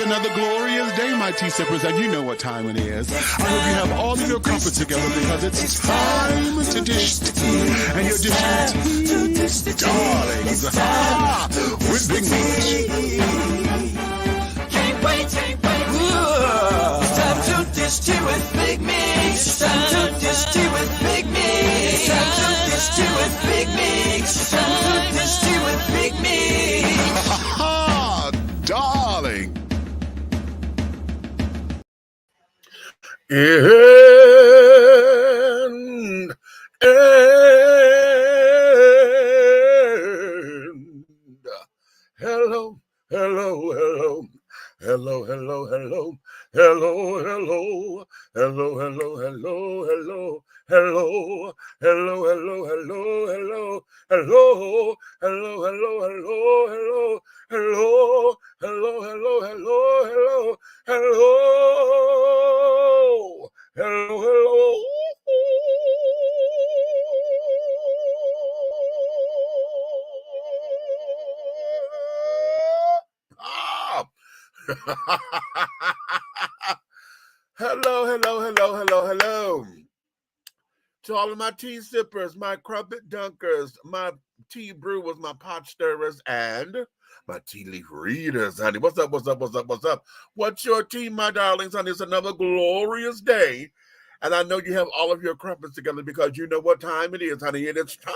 another glorious day, my tea sippers, and you know what time it is. I hope you have all of your crumpets together because it's time to dish tea. And you're dishing tea, darlings, with Big Meat. Can't wait. It's time to dish tea with Big Meat. It's time to dish tea with Big Meat. It's time to dish tea with Big Meat. It's time to dish tea with Big Meat. Darling. And hello. Hello. To all of my tea sippers, my crumpet dunkers, my tea brewers, my pot stirrers, and my tea leaf readers, honey. What's up? What's your tea, my darlings, honey? It's another glorious day. And I know you have all of your crumpets together because you know what time it is, honey. And it's time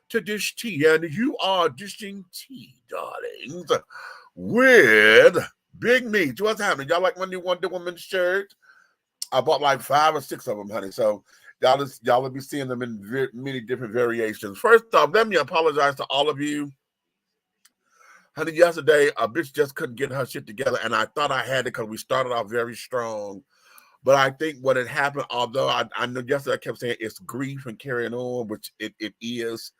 to dish tea. And you are dishing tea, darlings, with Big Meat. What's happening? Y'all like my new Wonder Woman shirt? I bought like 5 or 6 of them, honey. So y'all will be seeing them in many different variations. First off, let me apologize to all of you. Honey, yesterday, a bitch just couldn't get her shit together, and I thought I had it because we started off very strong. But I think what had happened, although I know yesterday I kept saying it's grief and carrying on, which it is.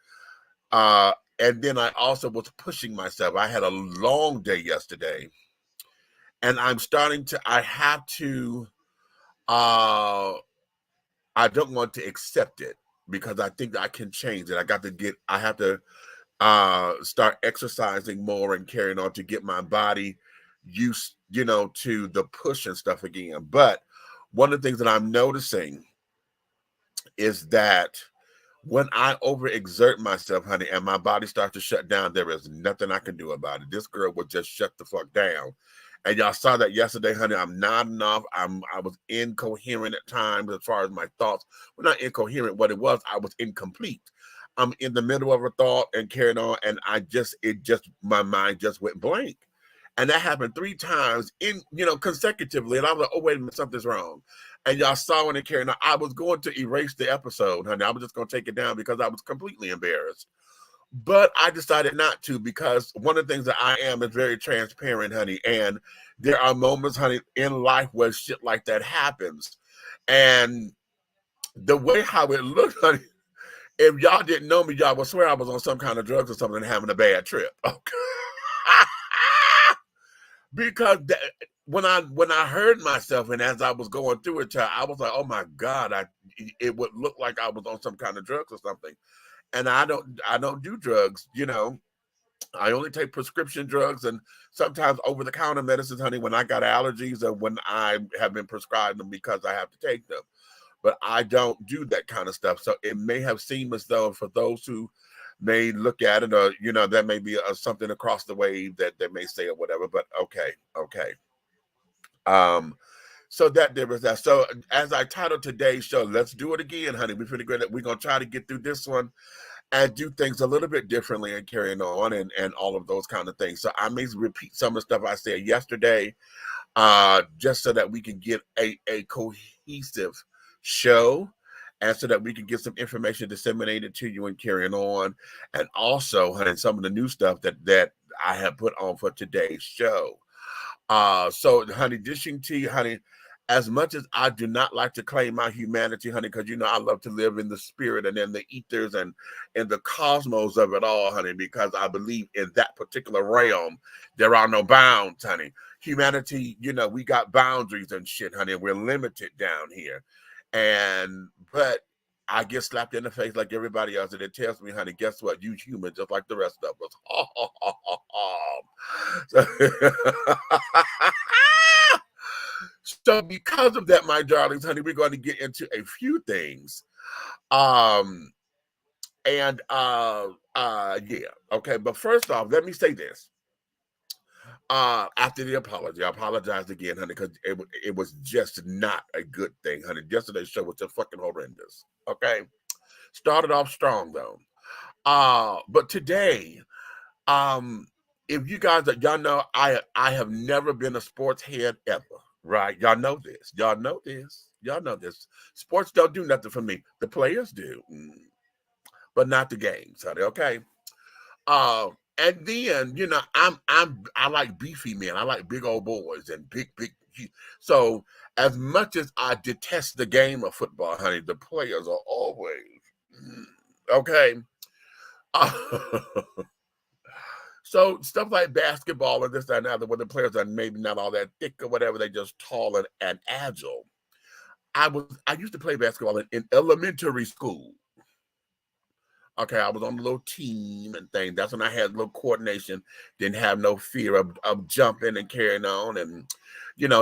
And then I also was pushing myself. I had a long day yesterday. And I don't want to accept it because I think I can change it. I have to start exercising more and carrying on to get my body used, to the push and stuff again. But one of the things that I'm noticing is that when I overexert myself, honey, and my body starts to shut down, there is nothing I can do about it. This girl would just shut the fuck down. And y'all saw that yesterday, honey. I'm nodding off. I was incoherent at times as far as my thoughts. Well, not incoherent. What it was, I was incomplete. I'm in the middle of a thought and carrying on, and my mind just went blank. And that happened 3 times consecutively. And I was like, oh, wait a minute, something's wrong. And y'all saw when it carried on. I was going to erase the episode, honey. I was just going to take it down because I was completely embarrassed. But I decided not to because one of the things that I am is very transparent, honey. And there are moments, honey, in life where shit like that happens. And the way how it looked, honey, if y'all didn't know me, y'all would swear I was on some kind of drugs or something and having a bad trip. Okay. Because when I heard myself and as I was going through it, I was like, oh my God, it would look like I was on some kind of drugs or something. And I don't do drugs, I only take prescription drugs and sometimes over-the-counter medicines, honey, when I got allergies or when I have been prescribed them because I have to take them. But I don't do that kind of stuff. So it may have seemed as though for those who may look at it or, that may be something across the way that they may say or whatever, but okay. So that there was that. So as I titled today's show, let's do it again, honey. We're pretty good. We're going to try to get through this one and do things a little bit differently and carrying on and all of those kind of things. So I may repeat some of the stuff I said yesterday, just so that we can get a cohesive show and so that we can get some information disseminated to you and carrying on. And also, honey, some of the new stuff that I have put on for today's show. So, honey, dishing tea, honey, as much as I do not like to claim my humanity, honey, because I love to live in the spirit and in the ethers and in the cosmos of it all, honey, because I believe in that particular realm, there are no bounds, honey. Humanity, we got boundaries and shit, honey, and we're limited down here. But I get slapped in the face like everybody else, and it tells me, honey, guess what? You human just like the rest of us. So because of that, my darlings, honey, we're going to get into a few things. Yeah, okay. But first off, let me say this. After the apology, I apologize again, honey, because it was just not a good thing, honey. Yesterday's show was just fucking horrendous. Okay. Started off strong though. But today, if you guys y'all know, I have never been a sports head ever, right? Y'all know this. Y'all know this. Y'all know this. Sports don't do nothing for me. The players do, but not the games, honey. Okay. And then I like beefy men. I like big old boys and big. So as much as I detest the game of football, honey, the players are always okay. So stuff like basketball and this, that, and that, when the players are maybe not all that thick or whatever, they just tall and agile. I used to play basketball in elementary school. Okay, I was on a little team and thing. That's when I had a little coordination. Didn't have no fear of jumping and carrying on, and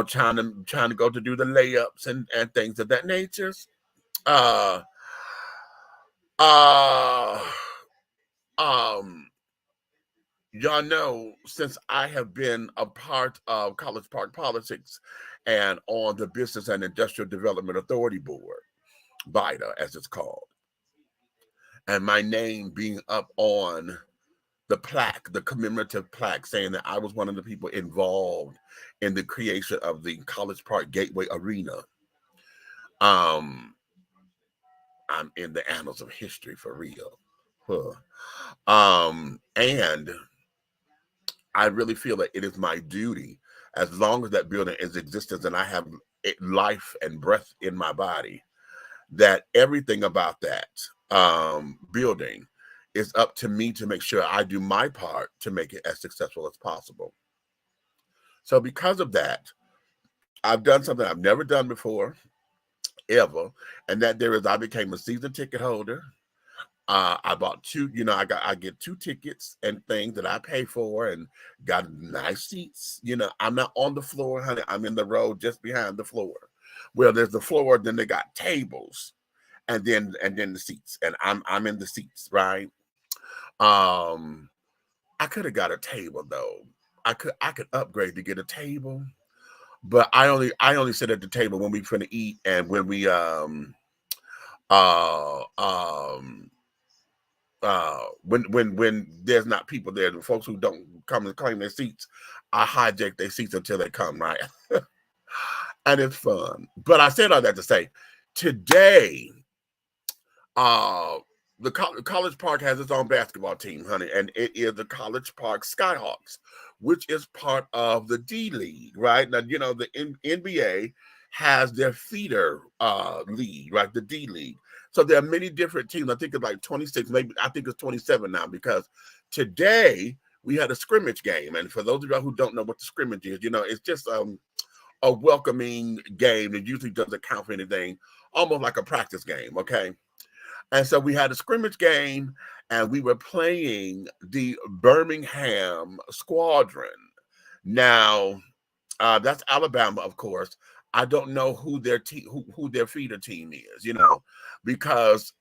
trying to go to do the layups and things of that nature. Uh, uh, y'all know, since I have been a part of College Park Politics and on the Business and Industrial Development Authority Board, BIDA as it's called, and my name being up on the plaque, the commemorative plaque, saying that I was one of the people involved in the creation of the College Park Gateway Arena. I'm in the annals of history for real. And I really feel that it is my duty, as long as that building is existence and I have life and breath in my body, that everything about that building is up to me to make sure I do my part to make it as successful as possible. So because of that, I've done something I've never done before, ever, and that I became a season ticket holder. I bought two, I get 2 tickets and things that I pay for and got nice seats. I'm not on the floor, honey. I'm in the row just behind the floor. Well, there's the floor, then they got tables, and then the seats, and I'm in the seats, right? I could have got a table though. I could upgrade to get a table, but I only sit at the table when we finna eat and when we when there's not people there, the folks who don't come and claim their seats, I hijack their seats until they come, right? And it's fun. But I said all that to say, today, the College Park has its own basketball team, honey, and it is the College Park Skyhawks, which is part of the D League, right? Now, the NBA has their feeder league, right? The D League. So there are many different teams. I think it's like 26, maybe I think it's 27 now, because today we had a scrimmage game. And for those of y'all who don't know what the scrimmage is, it's just a welcoming game that usually doesn't count for anything, almost like a practice game, okay? And so we had a scrimmage game, and we were playing the Birmingham Squadron. Now, that's Alabama, of course. I don't know who their who their feeder team is, because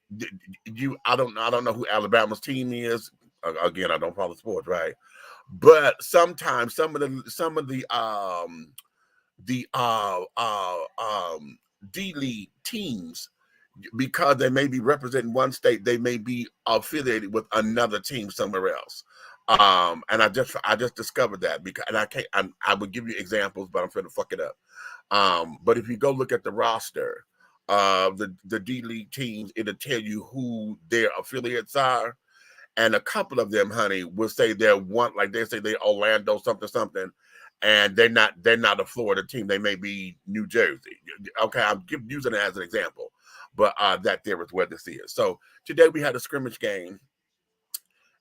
I don't know who Alabama's team is. Again, I don't follow sports, right? But sometimes some of the D League teams, because they may be representing one state, they may be affiliated with another team somewhere else. And I just discovered that, because, and I would give you examples, but I'm finna fuck it up. But if you go look at the roster of the D League teams, it'll tell you who their affiliates are. And a couple of them, honey, will say they're one, like they say they're Orlando something, and they're not a Florida team. They may be New Jersey. Okay, I'm using it as an example, but that there is where this is. So today we had a scrimmage game,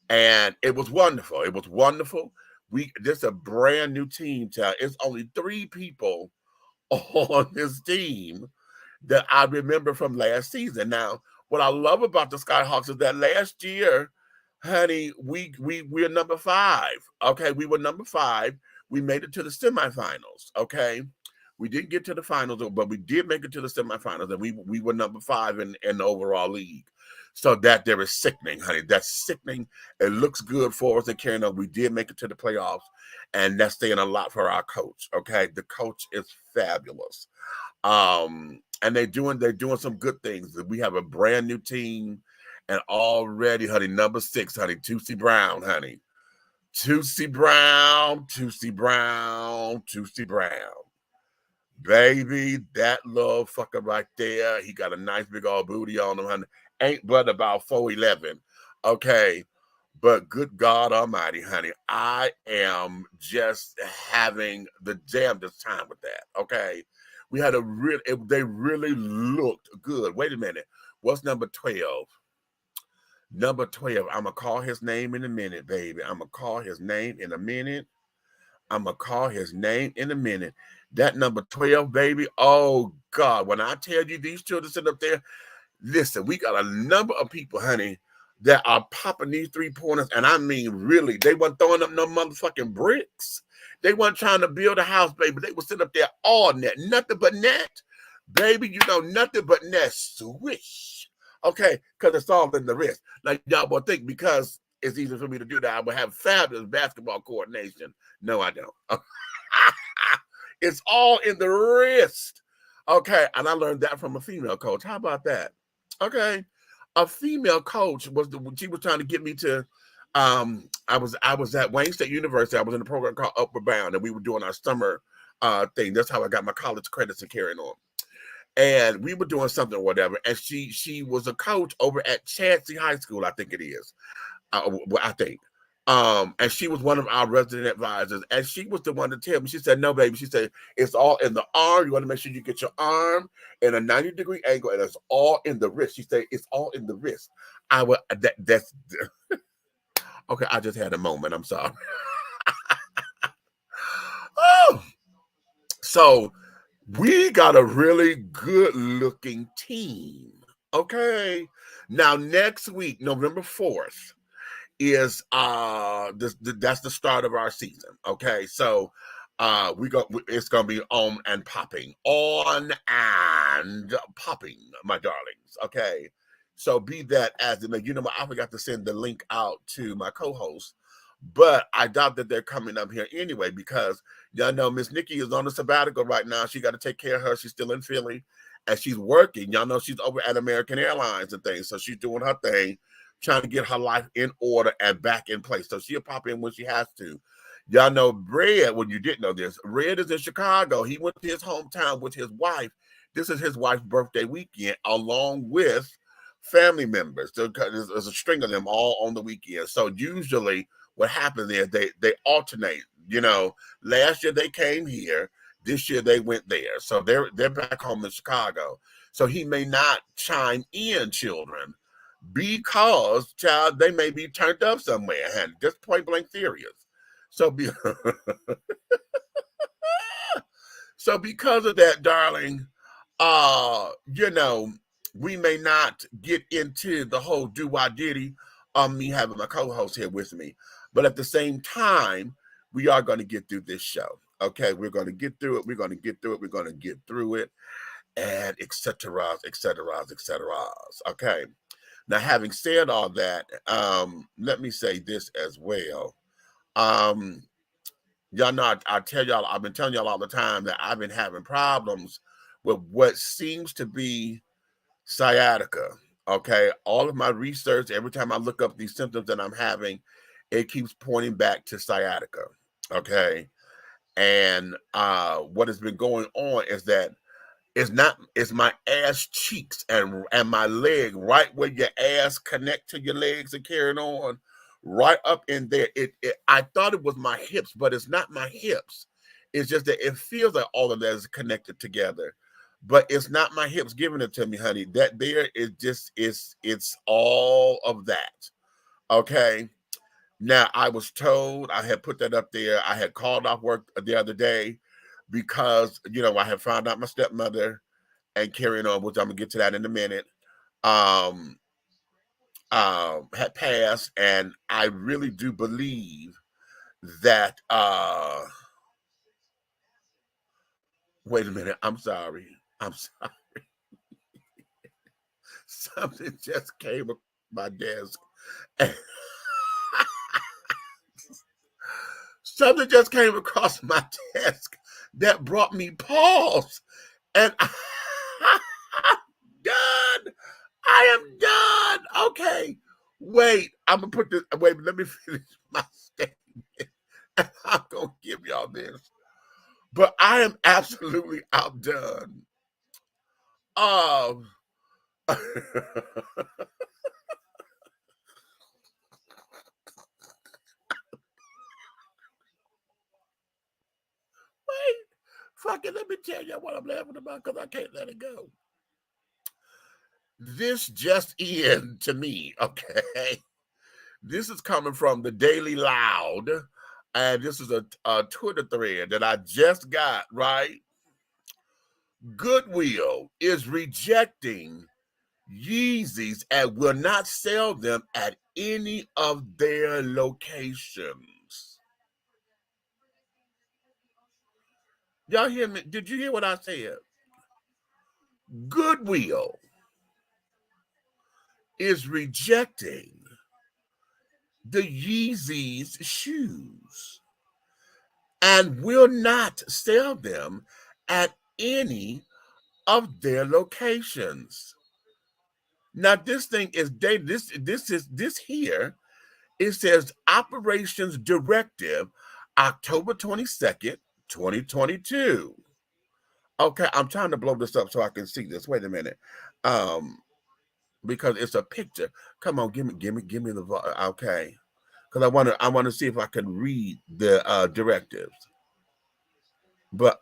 and it was wonderful. It was wonderful. This is a brand new team. It's only 3 people on this team, that I remember from last season. Now, what I love about the Skyhawks is that last year, honey, we're number 5. Okay, we were number 5. We made it to the semifinals. Okay, we didn't get to the finals, but we did make it to the semifinals, and we were number 5 in the overall league. So that there is sickening, honey. That's sickening. It looks good for us and carrying on. We did make it to the playoffs, and that's saying a lot for our coach. Okay, the coach is fabulous. And they're doing some good things. We have a brand new team, and already, honey, number 6, honey, Tucci Brown, honey. Tucci Brown, Tucci Brown, Tucci Brown. Baby, that little fucker right there, he got a nice big old booty on him, honey. Ain't but about 4'11". Okay. But good God Almighty, honey, I am just having the damnedest time with that. Okay. We had they really looked good. Wait a minute. What's number 12? Number 12. I'm going to call his name in a minute, baby. I'm going to call his name in a minute. I'm going to call his name in a minute. That number 12, baby. Oh, God. When I tell you these children sit up there, listen, we got a number of people, honey, that are popping these 3-pointers. And I mean, really, they weren't throwing up no motherfucking bricks. They weren't trying to build a house, baby. They were sitting up there all net. Nothing but net. Baby, you know, nothing but net. Swish. Okay, because it's all in the wrist. Now, y'all will think because it's easy for me to do that, I will have fabulous basketball coordination. No, I don't. It's all in the wrist. Okay, and I learned that from a female coach. How about that? Okay, a female coach she was trying to get me to. I was at Wayne State University. I was in a program called Upward Bound, and we were doing our summer thing. That's how I got my college credits and carrying on. And we were doing something or whatever. And she was a coach over at Chadsey High School, I think it is. I think. And she was one of our resident advisors, and she was the one to tell me. She said, "No, baby." She said, "It's all in the arm. You want to make sure you get your arm in a 90-degree angle, and it's all in the wrist." She said, "It's all in the wrist." I would. That's okay. I just had a moment. I'm sorry. Oh, so we got a really good-looking team. Okay. Now next week, November 4th. Is that's the start of our season. Okay, so it's gonna be on and popping, my darlings. Okay, so be that as it may. You know, I forgot to send the link out to my co-host, but I doubt that they're coming up here anyway because y'all know Miss Nikki is on a sabbatical right now. She got to take care of her. She's still in Philly, and she's working. Y'all know she's over at American Airlines and things, so she's doing her thing, trying to get her life in order and back in place. So she'll pop in when she has to. Y'all know Red, when you didn't know this, Red is in Chicago. He went to his hometown with his wife. This is his wife's birthday weekend, along with family members. So there's a string of them all on the weekend. So usually what happens is they alternate. You know, last year they came here. This year they went there. So they're back home in Chicago. So he may not chime in, children, because, child, they may be turned up somewhere, and just point blank serious. So so because of that, darling, you know, we may not get into the whole do-wah-diddy of me having my co-host here with me, but at the same time, we are going to get through this show. Okay, we're going to get through it. We're going to get through it. We're going to get through it, and et cetera, et cetera, et cetera. Okay. Now, having said all that, let me say this as well. Y'all know, I tell y'all, I've been telling y'all all the time that I've been having problems with what seems to be sciatica. Okay, all of my research, every time I look up these symptoms that I'm having, it keeps pointing back to sciatica. Okay, and what has been going on is that it's my ass cheeks and my leg, right where your ass connect to your legs and carrying on, right up in there. I thought it was my hips, but it's not my hips. It's just that it feels like all of that is connected together, but it's not my hips giving it to me, honey. That there is just it's all of that. Okay. Now I was told, I had put that up there. I had called off work the other day because, you know, I had found out my stepmother and carrying on, which I'm gonna get to that in a minute, had passed, and I really do believe that wait a minute, I'm sorry. I'm sorry. Something just came across my desk. Something just came across my desk that brought me pause. And I'm done. I am done. Okay. Wait, I'm gonna put this. Wait, let me finish my statement. And I'm gonna give y'all this. But I am absolutely outdone. Wait, fuck it, let me tell you what I'm laughing about because I can't let it go. This just in to me, okay? This is coming from the Daily Loud, and this is a Twitter thread that I just got, right? Goodwill is rejecting Yeezys and will not sell them at any of their locations. Y'all hear me? Did you hear what I said? Goodwill is rejecting the Yeezys shoes and will not sell them at any of their locations. Now this thing is this here. It says Operations Directive, October 22nd, 2022. Okay, I'm trying to blow this up so I can see this. Wait a minute. Because it's a picture. Come on, give me the okay. Because I want to see if I can read the directives. But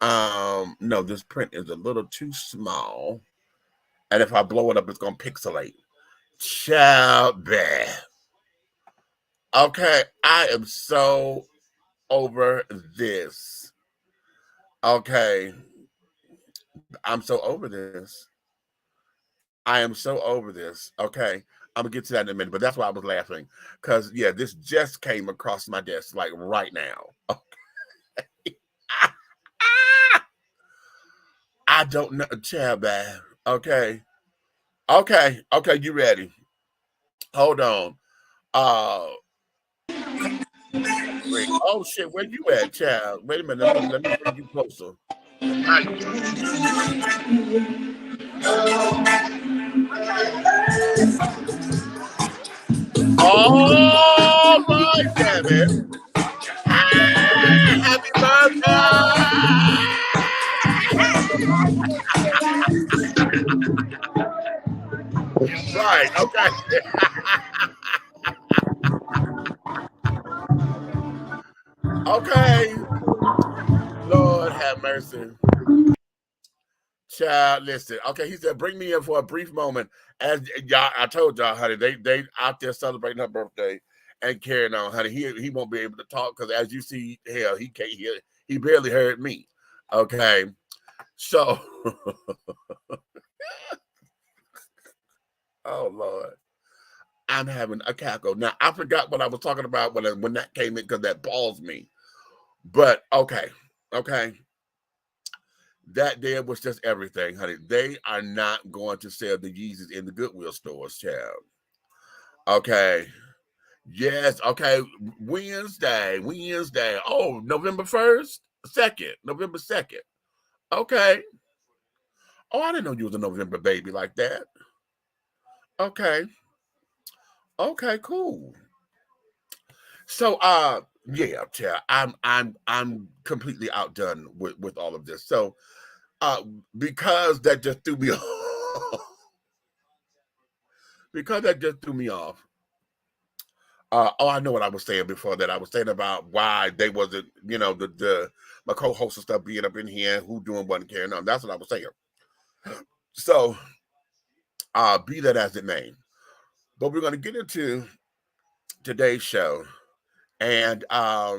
no, this print is a little too small. And if I blow it up, it's gonna pixelate. Child bad. Okay, I am so over this. Okay. I'm so over this. I am so over this. Okay. I'm gonna get to that in a minute, but that's why I was laughing. Because yeah, this just came across my desk like right now. Okay. I don't know, child bad. Okay. Okay. Okay, you ready? Hold on. Wait. Oh shit, where you at, child? Wait a minute. Let me bring you closer. All right, damn it. Happy birthday! Right, okay. Okay. Lord have mercy. Child, listen. Okay, he said, bring me in for a brief moment. As y'all, I told y'all, honey, they out there celebrating her birthday and carrying on, honey. He won't be able to talk because as you see, hell, he can't hear. He barely heard me. Okay. So oh Lord. I'm having a cackle. Now I forgot what I was talking about when that came in because that paused me. But okay. That there was just everything, honey. They are not going to sell the Yeezys in the Goodwill stores, child. Okay. Yes. Okay. Wednesday. Oh, November 1st, 2nd, November 2nd. Okay. Oh, I didn't know you was a November baby like that. Okay. Okay. Cool. So, yeah, child. I'm completely outdone with all of this. So, because that just threw me off. Because that just threw me off. Oh, I know what I was saying before that. I was saying about why they wasn't, the my co-host and stuff being up in here, who doing what and carrying on. That's what I was saying. So, be that as it may. But we're going to get into today's show. And I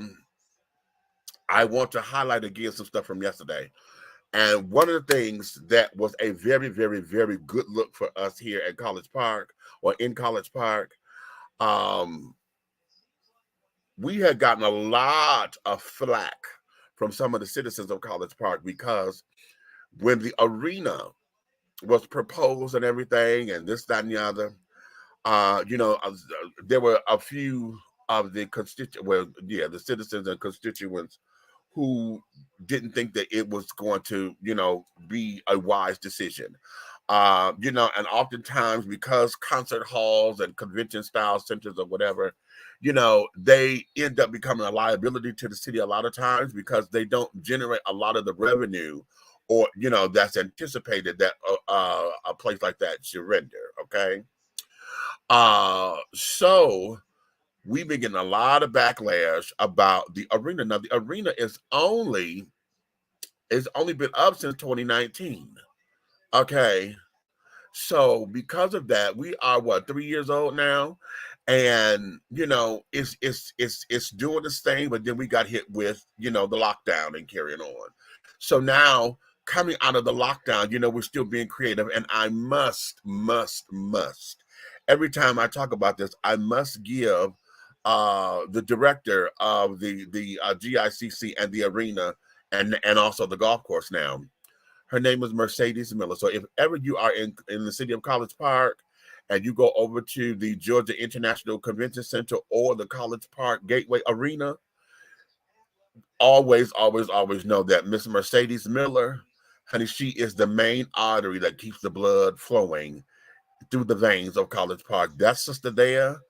want to highlight again some stuff from yesterday. And one of the things that was a very, very, very good look for us here at College Park or in College Park, we had gotten a lot of flack from some of the citizens of College Park because when the arena was proposed and everything, and this, that, and the other, there were a few of the the citizens and constituents who didn't think that it was going to, be a wise decision. And oftentimes because concert halls and convention style centers or whatever, they end up becoming a liability to the city a lot of times because they don't generate a lot of the revenue or, that's anticipated that a place like that should render. Okay. So we've been getting a lot of backlash about the arena. Now, the arena is only been up since 2019. Okay. So because of that, we are 3 years old now, and it's doing this thing. But then we got hit with the lockdown and carrying on. So now coming out of the lockdown, we're still being creative, and I must. Every time I talk about this, I must give the director of the GICC and the arena and also the golf course now. Her name is Mercedes Miller. So if ever you are in the city of College Park and you go over to the Georgia International Convention Center or the College Park Gateway Arena, always know that Miss Mercedes Miller, honey, she is the main artery that keeps the blood flowing through the veins of College Park. That sister there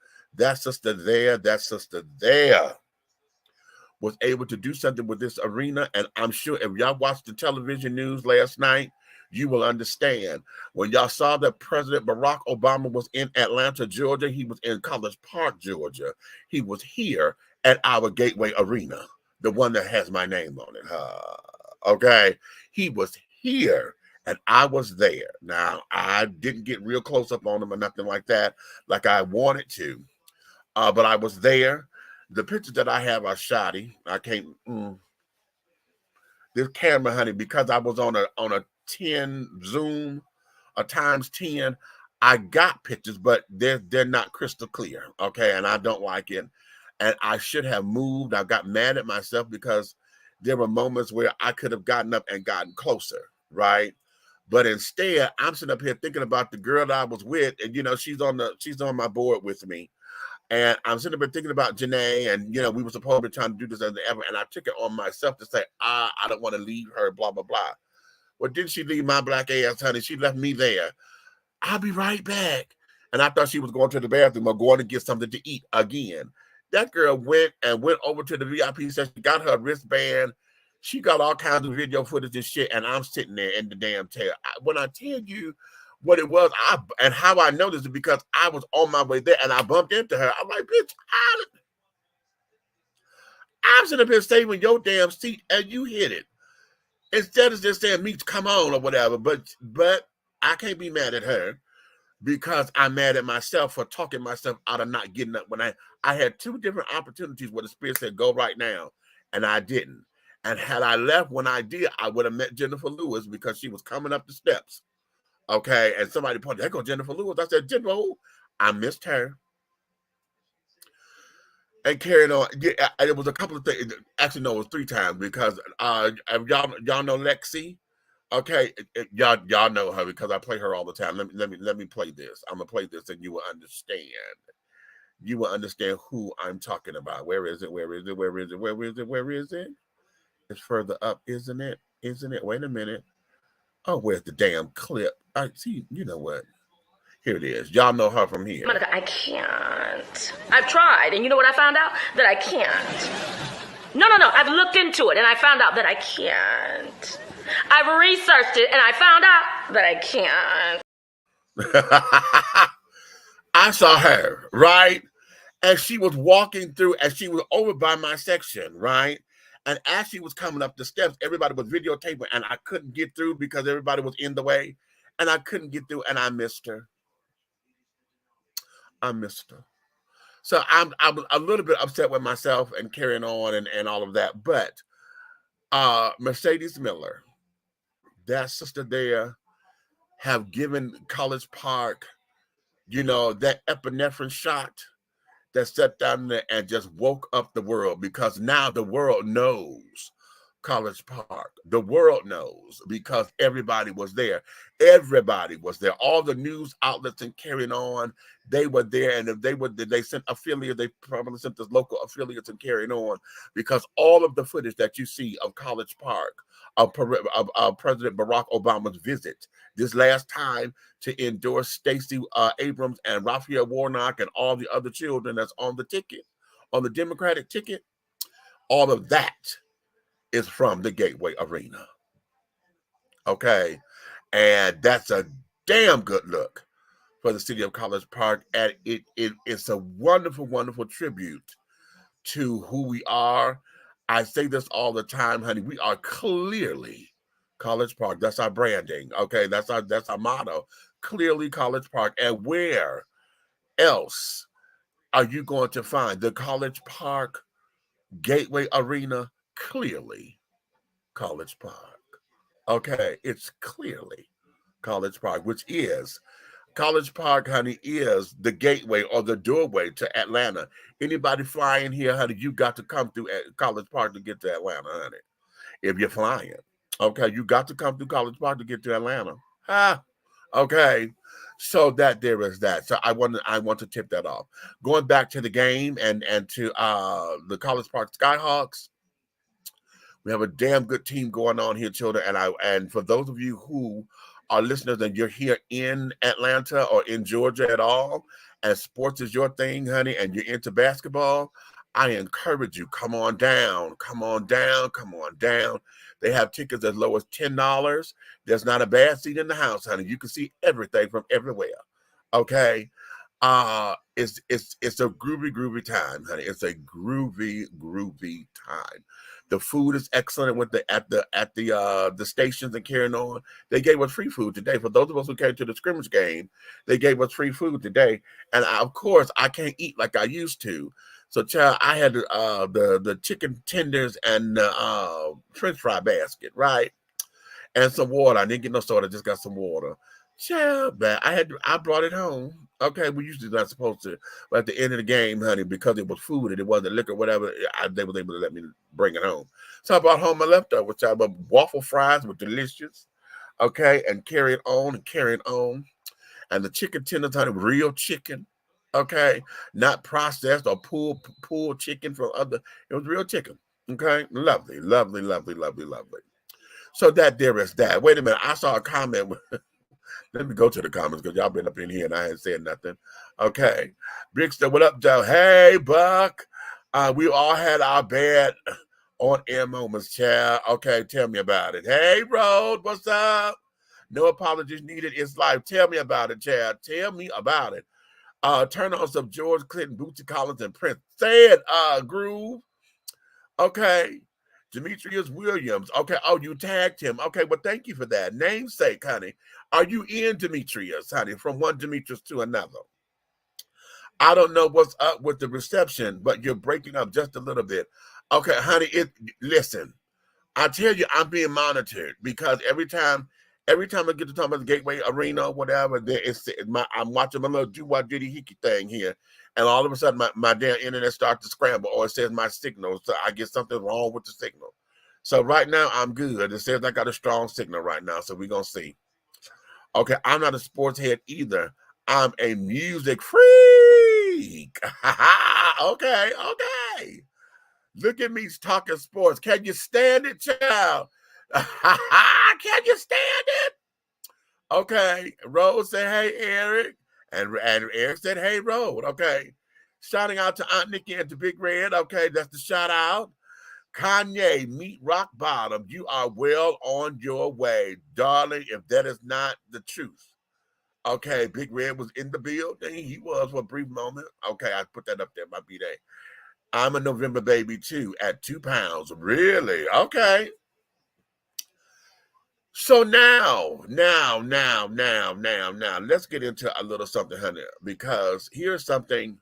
was able to do something with this arena. And I'm sure if y'all watched the television news last night, you will understand. When y'all saw that President Barack Obama was in Atlanta, Georgia, he was in College Park, Georgia. He was here at our Gateway Arena, the one that has my name on it. Okay. He was here and I was there. Now, I didn't get real close up on him or nothing like that, like I wanted to. But I was there. The pictures that I have are shoddy. I can't. This camera, honey, because I was on a 10 zoom, a times 10. I got pictures, but they're not crystal clear. Okay, and I don't like it. And I should have moved. I got mad at myself because there were moments where I could have gotten up and gotten closer, right? But instead, I'm sitting up here thinking about the girl that I was with, and she's on my board with me. And I'm sitting there thinking about Janae, and we were supposed to be trying to do this as ever, and I took it on myself to say, I don't want to leave her, blah blah blah. Well, didn't she leave my black ass, honey? She left me there. I'll be right back. And I thought she was going to the bathroom or going to get something to eat again. That girl went over to the VIP section, got her wristband. She got all kinds of video footage and shit, and I'm sitting there in the damn tail. When I tell you what it was, and how I noticed it, because I was on my way there and I bumped into her. I'm like, bitch, I'm sitting up here saving your damn seat and you hit it. Instead of just saying, Meech, come on or whatever. But I can't be mad at her because I'm mad at myself for talking myself out of not getting up when I had two different opportunities where the Spirit said, go right now. And I didn't. And had I left when I did, I would have met Jennifer Lewis because she was coming up the steps. Okay, and somebody pointed, there goes Jennifer Lewis. I said, Jennifer, I missed her. And carried on. Yeah, it was a couple of things. Actually, no, it was 3 times because y'all know Lexi. Okay, y'all know her because I play her all the time. Let me play this. I'm gonna play this, and you will understand. You will understand who I'm talking about. Where is it? Where is it? Where is it? Where is it? Where is it? It's further up, isn't it? Isn't it? Wait a minute. Oh, where's the damn clip? I see. You know what? Here it is. Y'all know her from here. Monica, I can't. I've tried, and you know what I found out? That I can't. No. I've looked into it, and I found out that I can't. I've researched it, and I found out that I can't. I saw her, right? And she was walking through, and she was over by my section, right? And as she was coming up the steps, everybody was videotaping, and I couldn't get through because everybody was in the way. And I couldn't get through, and I missed her. So I was a little bit upset with myself and carrying on and all of that. But Mercedes Miller, that sister there have given College Park, that epinephrine shot that sat down there and just woke up the world, because now the world knows College Park. The world knows because everybody was there. Everybody was there. All the news outlets and carrying on, they were there. And if they sent affiliates, they probably sent the local affiliates and carrying on, because all of the footage that you see of College Park, of President Barack Obama's visit this last time to endorse Stacey Abrams and Raphael Warnock and all the other children that's on the ticket, on the Democratic ticket, all of that is from the Gateway Arena. Okay. And that's a damn good look for the city of College Park. And it's a wonderful, wonderful tribute to who we are. I say this all the time, honey. We are clearly College Park. That's our branding. Okay. That's our motto. Clearly College Park. And where else are you going to find the College Park Gateway Arena? Clearly College Park. Okay, it's clearly College Park, which is College Park, honey, is the gateway or the doorway to Atlanta. Anybody flying here, honey, you got to come through College Park to get to Atlanta, honey. If you're flying, okay, you got to come through College Park to get to Atlanta. Okay. So that there is that. So I want to tip that off. Going back to the game and to the College Park Skyhawks. We have a damn good team going on here, children. And for those of you who are listeners and you're here in Atlanta or in Georgia at all, and sports is your thing, honey, and you're into basketball, I encourage you, come on down, come on down, come on down. They have tickets as low as $10. There's not a bad seat in the house, honey. You can see everything from everywhere. Okay. It's a groovy time, honey. It's a groovy time. The food is excellent with at the stations and carrying on. They gave us free food today. For those of us who came to the scrimmage game, they gave us free food today. And of course, I can't eat like I used to. So, child, I had the chicken tenders and French fry basket, right? And some water. I didn't get no soda, just got some water. Child, man, I brought it home. Okay, we usually not supposed to, but at the end of the game, honey, because it was food and it wasn't liquor, whatever, they were able to let me bring it home. So I brought home my leftovers. I bought waffle fries were delicious. Okay, and carrying on and carrying on. And the chicken tenders, honey, real chicken. Okay, not processed or pulled chicken from other. It was real chicken. Okay, lovely. So that there is that. Wait a minute, I saw a comment. Let me go to the comments because y'all been up in here and I ain't said nothing. Okay. Brickster, what up, Joe? Hey, Buck. We all had our bad on air moments, child. Okay, tell me about it. Hey, Road, what's up? No apologies needed. It's life. Tell me about it, child. Tell me about it. Turn on some George Clinton, Bootsy Collins, and Prince. Say it, Groove. Okay. Demetrius Williams. Okay. Oh, you tagged him. Okay. Well, thank you for that. Namesake, honey. Are you in Demetrius, honey? From one Demetrius to another. I don't know what's up with the reception, but you're breaking up just a little bit. Okay, honey. Listen. I tell you, I'm being monitored because every time I get to talk about the Gateway Arena or whatever, I'm watching my little diddy hickey thing here, and all of a sudden my damn internet starts to scramble, or it says my signal, so I get something wrong with the signal. So right now I'm good. It says I got a strong signal right now, so we're gonna see. Okay, I'm not a sports head either. I'm a music freak. Okay. Look at me talking sports. Can you stand it, child? Can you stand it? Okay. Rose said, hey, Eric. And Eric said, hey, Rose. Okay. Shouting out to Aunt Nikki and to Big Red. Okay, that's the shout out. Kanye, meet rock bottom. You are well on your way, darling, if that is not the truth. Okay, Big Red was in the building. He was for a brief moment. Okay, I put that up there, my B-Day. I'm a November baby too, at 2 pounds. Really? Okay. So now, let's get into a little something, honey, because here's something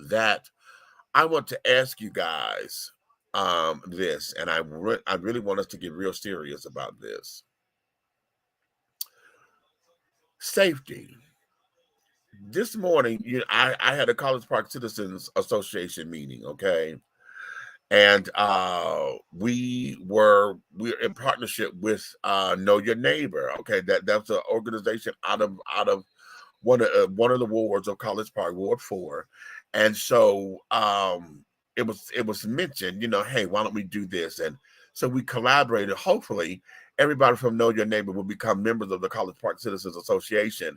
that I want to ask you guys this, and I really want us to get real serious about this. Safety. This morning, I had a College Park Citizens Association meeting, okay? And we're in partnership with Know Your Neighbor, okay? That's an organization out of one of the wards of College Park, Ward 4. And so it was mentioned, hey, why don't we do this? And so we collaborated. Hopefully, everybody from Know Your Neighbor will become members of the College Park Citizens Association,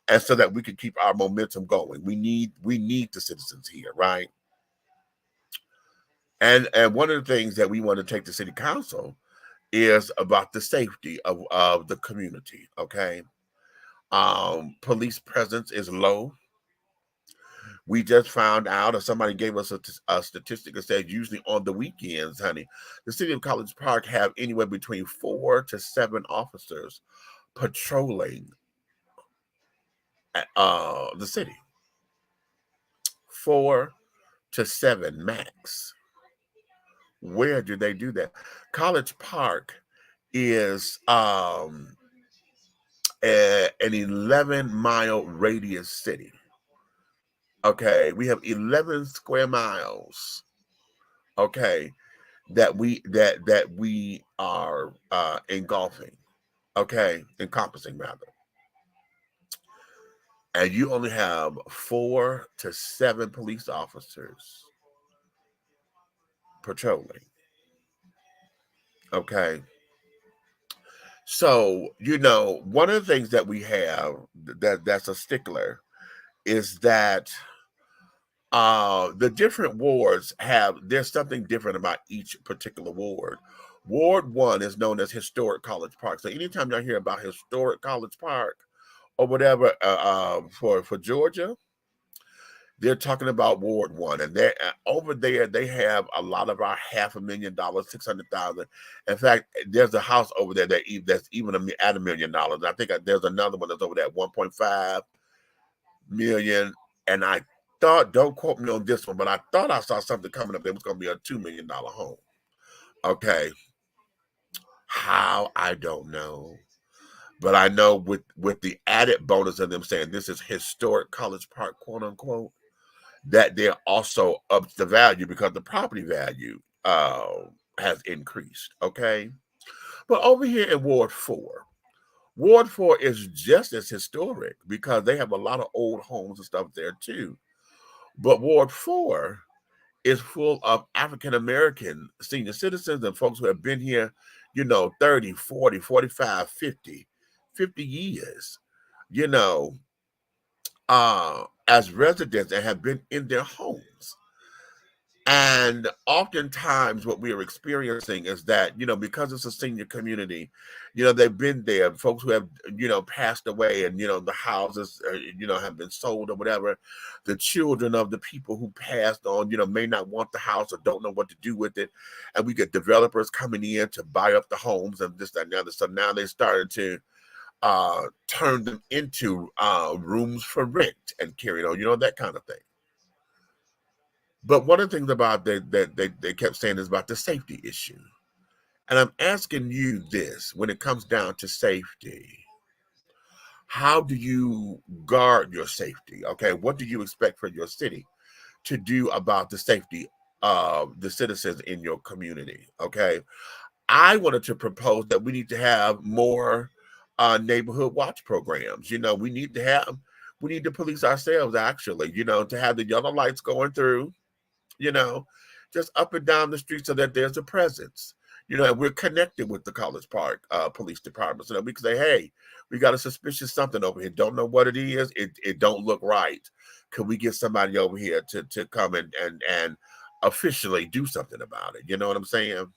and so that we can keep our momentum going. We need the citizens here, right? And one of the things that we want to take to City Council is about the safety of the community. Okay, police presence is low. We just found out, or somebody gave us a statistic that says usually on the weekends, honey, the city of College Park have anywhere between 4 to 7 officers patrolling the city. 4 to 7 max. Where do they do that? College Park is an 11-mile radius city. Okay, we have 11 square miles. Okay, that we are engulfing. Okay, encompassing rather. And you only have 4 to 7 police officers patrolling. Okay. So, one of the things that we have that's a stickler is that the different wards there's something different about each particular ward. Ward 1 is known as Historic College Park. So anytime y'all hear about Historic College Park or whatever for Georgia, they're talking about Ward 1, and they over there they have a lot of our $500,000, 600,000. In fact, there's a house over there that's even at $1 million. I think there's another one that's over there at 1.5 million. And I thought, don't quote me on this one, but I thought I saw something coming up that was going to be a $2 million home. Okay, how, I don't know. But I know with the added bonus of them saying this is Historic College Park, quote unquote, that they're also up the value because the property value has increased. Okay, but over here in Ward 4 is just as historic because they have a lot of old homes and stuff there too. But Ward 4 is full of African American senior citizens and folks who have been here 30, 40, 45, 50 years, as residents and have been in their homes. And oftentimes what we are experiencing is that, because it's a senior community, they've been there, folks who have, passed away and, the houses, have been sold or whatever. The children of the people who passed on, may not want the house or don't know what to do with it. And we get developers coming in to buy up the homes and this, that, and the other. So now they started to turn them into rooms for rent and carry on, that kind of thing. But one of the things about that they kept saying is about the safety issue. And I'm asking you this, when it comes down to safety, how do you guard your safety? Okay, what do you expect for your city to do about the safety of the citizens in your community? Okay, I wanted to propose that we need to have more neighborhood watch programs. We need to police ourselves, actually, to have the yellow lights going through, just up and down the street so that there's a presence, and we're connected with the College Park Police Department so that we can say, hey, we got a suspicious something over here. Don't know what it is. It don't look right. Could we get somebody over here to come and officially do something about it? You know what I'm saying?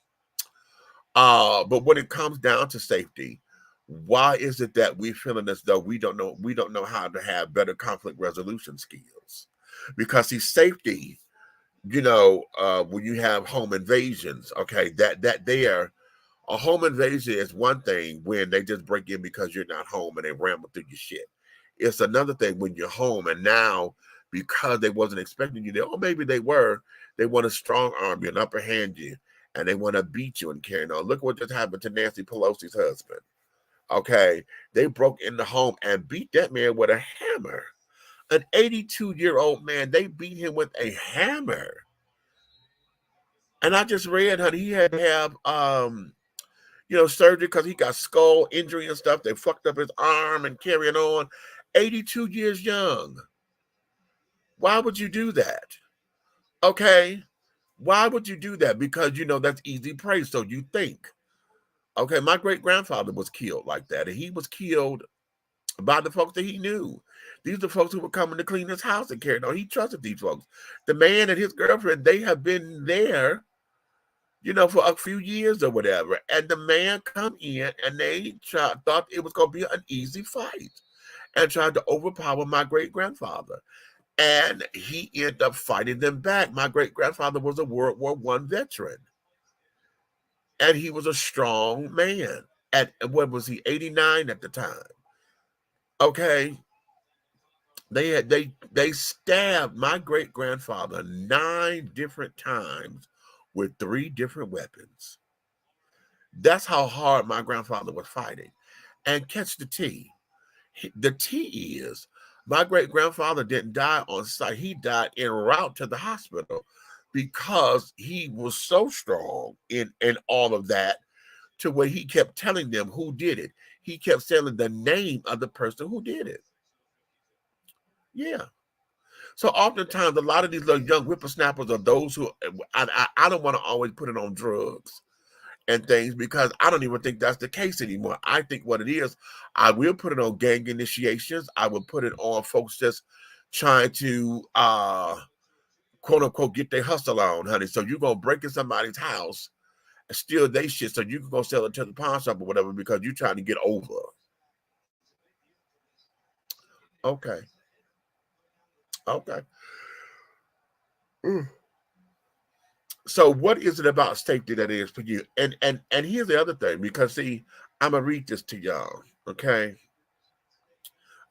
But when it comes down to safety, why is it that we're feeling as though we don't know how to have better conflict resolution skills? Because see, safety, when you have home invasions, okay, that there, a home invasion is one thing when they just break in because you're not home and they ramble through your shit. It's another thing when you're home and now because they wasn't expecting you there, or maybe they were, they want to strong arm you and upper hand you, and they want to beat you and carry on. Look what just happened to Nancy Pelosi's husband. Okay, they broke in the home and beat that man with a hammer. An 82-year-old man, they beat him with a hammer. And I just read, honey, he had to have surgery because he got skull injury and stuff. They fucked up his arm and carrying on. 82 years young. Why would you do that? Okay. Why would you do that? Because that's easy prey, so you think. Okay, my great grandfather was killed like that, and he was killed by the folks that he knew. These are folks who were coming to clean his house and carrying on. He trusted these folks. The man and his girlfriend, they have been there, for a few years or whatever. And the man come in and they thought it was going to be an easy fight and tried to overpower my great grandfather. And he ended up fighting them back. My great grandfather was a World War I veteran. And he was a strong man. At what was he, 89 at the time? Okay. They stabbed my great grandfather 9 different times with 3 different weapons. That's how hard my grandfather was fighting. And catch the tea. The tea is my great grandfather didn't die on site. He died en route to the hospital because he was so strong in all of that to where he kept telling them who did it. He kept saying the name of the person who did it. Yeah. So oftentimes, a lot of these little young whippersnappers are those who I don't want to always put it on drugs and things because I don't even think that's the case anymore. I think what it is, I will put it on gang initiations. I will put it on folks just trying to quote unquote get their hustle on, honey. So you're gonna break in somebody's house and steal their shit so you can go sell it to the pawn shop or whatever because you're trying to get over. Okay. Okay. So what is it about safety that is for you? And here's the other thing, because see, I'm gonna read this to y'all. Okay.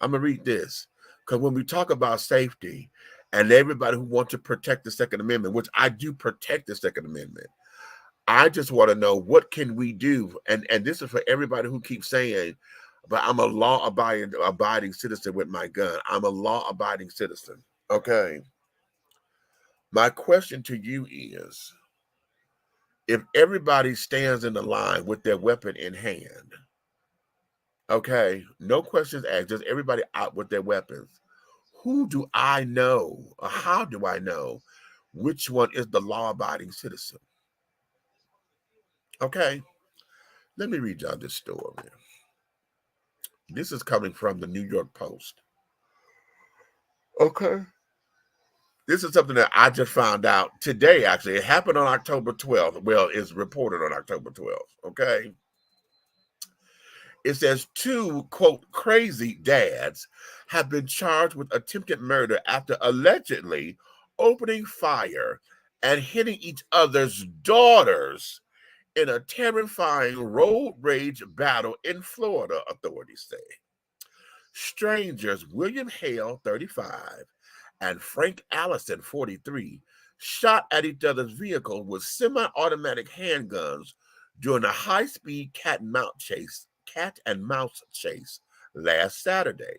I'm gonna read this. Because when we talk about safety and everybody who wants to protect the Second Amendment, which I do protect the Second Amendment, I just want to know what can we do? And this is for everybody who keeps saying, but I'm a law-abiding citizen with my gun. I'm a law-abiding citizen. Okay. My question to you is, if everybody stands in the line with their weapon in hand, okay, no questions asked, just everybody out with their weapons, who do I know, or how do I know which one is the law-abiding citizen? Okay, let me read y'all this story. This is coming from the New York Post. Okay. This is something that I just found out today, actually. It happened on October 12th. Well, it's reported on October 12th. Okay. It says 2, quote, crazy dads have been charged with attempted murder after allegedly opening fire and hitting each other's daughters in a terrifying road rage battle in Florida, authorities say. Strangers William Hale, 35, and Frank Allison, 43, shot at each other's vehicles with semi-automatic handguns during a high-speed cat and mouse chase last Saturday.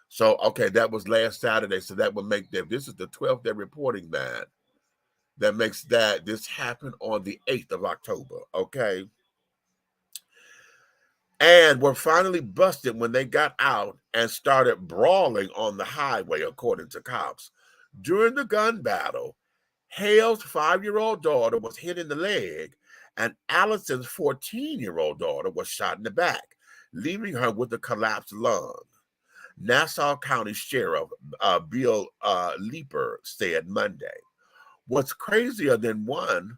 So, okay, that was last Saturday. So that would make them, this is the 12th they're reporting that. That makes that this happened on the 8th of October. Okay. And were finally busted when they got out and started brawling on the highway, according to cops. During the gun battle, Hale's 5-year-old daughter was hit in the leg, and Allison's 14-year-old daughter was shot in the back, leaving her with a collapsed lung. Nassau County Sheriff Bill Leeper said Monday. What's crazier than one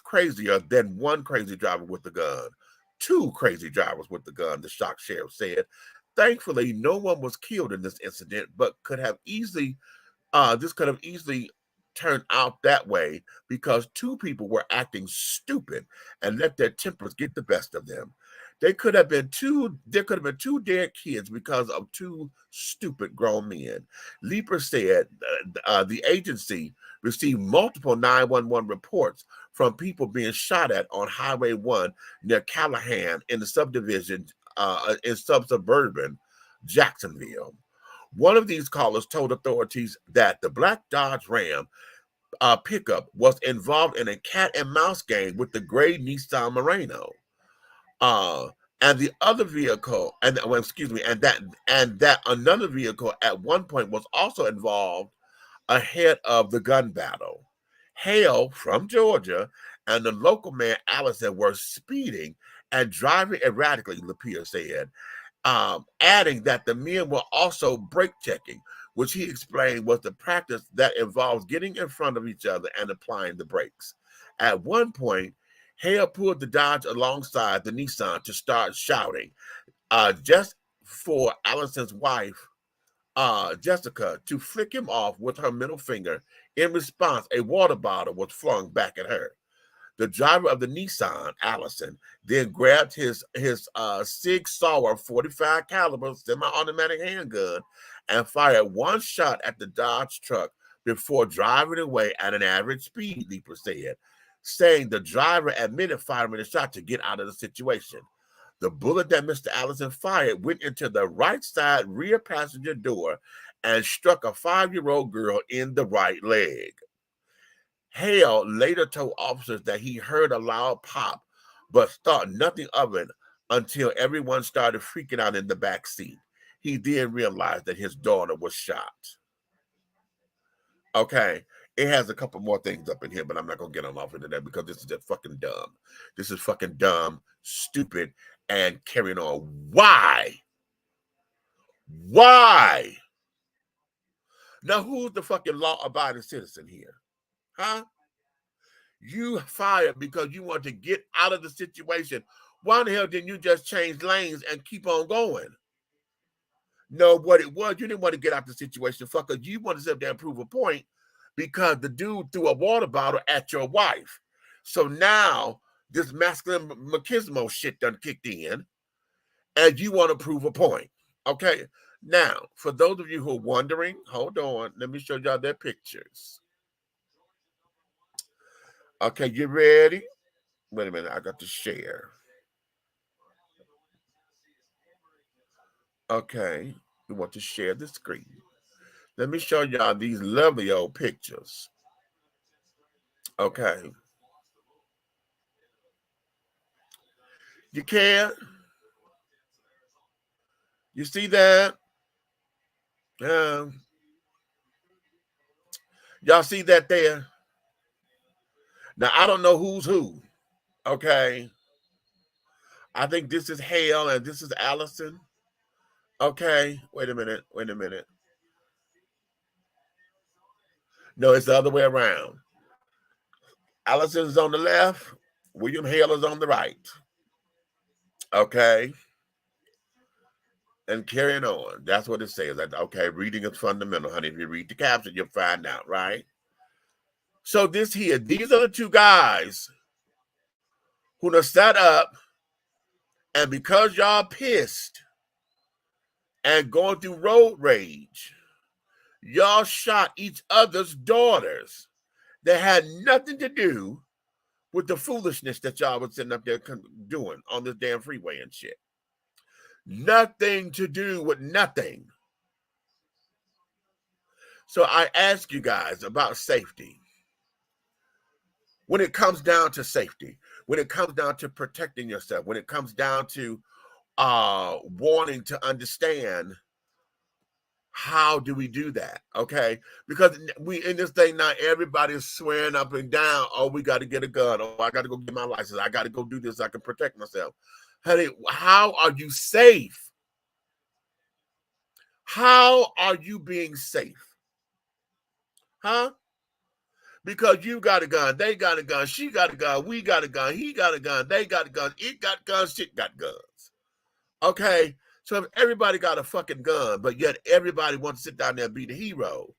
crazy driver with the gun? 2 crazy drivers with the gun, the shocked sheriff said. Thankfully, no one was killed in this incident, but this could have easily turned out that way because 2 people were acting stupid and let their tempers get the best of them. There could have been two dead kids because of two stupid grown men. Leeper said the agency received multiple 911 reports from people being shot at on Highway 1 near Callahan in the subdivision in suburban Jacksonville. One of these callers told authorities that the black Dodge Ram pickup was involved in a cat and mouse game with the gray Nissan Murano. And the other vehicle, and well, excuse me, and that another vehicle at one point was also involved ahead of the gun battle. Hale from Georgia and the local man Allison were speeding and driving erratically, Lapierre said, adding that the men were also brake checking, which he explained was the practice that involves getting in front of each other and applying the brakes. At one point, Hale pulled the Dodge alongside the Nissan to start shouting, just for Allison's wife, Jessica, to flick him off with her middle finger. In response, a water bottle was flung back at her. The driver of the Nissan, Allison, then grabbed his Sig Sauer 45 caliber semi-automatic handgun and fired one shot at the Dodge truck before driving away at an average speed, Leeper said, saying the driver admitted firing the shot to get out of the situation. The bullet that Mr. Allison fired went into the right side rear passenger door and struck a 5-year-old girl in the right leg. Hale later told officers that he heard a loud pop, but thought nothing of it until everyone started freaking out in the back seat. He then realized that his daughter was shot. Okay, it has a couple more things up in here, but I'm not going to get on off into that because this is just fucking dumb. This is fucking dumb, stupid, and carrying on. Why? Why? Now, who's the fucking law-abiding citizen here? Huh? You fired because you want to get out of the situation. Why the hell didn't you just change lanes and keep on going? No, what it was, you didn't want to get out the situation, fucker. You wanted to sit there and prove a point because the dude threw a water bottle at your wife. So now this masculine machismo shit done kicked in and you want to prove a point. Okay. Now, for those of you who are wondering, hold on. Let me show y'all their pictures. Okay, you ready? Wait a minute. I got to share. Okay. We want to share the screen. Let me show y'all these lovely old pictures. Okay. You can? You see that? Y'all see that there? Now, I don't know who's who. Okay. I think this is Hale and this is Allison. Okay. Wait a minute. Wait a minute. No, it's the other way around. Allison is on the left. William Hale is on the right. Okay. And carrying on. That's what it says. Okay, reading is fundamental, honey. If you read the caption, you'll find out, right? So this here, these are the two guys who done sat up, and because y'all pissed and going through road rage, y'all shot each other's daughters that had nothing to do with the foolishness that y'all was sitting up there doing on this damn freeway and shit. Nothing to do with nothing. So I ask you guys about safety. When it comes down to safety, when it comes down to protecting yourself, when it comes down to wanting to understand, how do we do that? Okay, because we in this thing now, everybody's swearing up and down, oh, we got to get a gun, oh, I got to go get my license, I got to go do this, I can protect myself. Honey, how are you safe? How are you being safe? Huh? Because you got a gun, they got a gun, she got a gun, we got a gun, he got a gun, they got a gun, it got guns, shit got guns. Okay? So if everybody got a fucking gun, but yet everybody wants to sit down there and be the hero,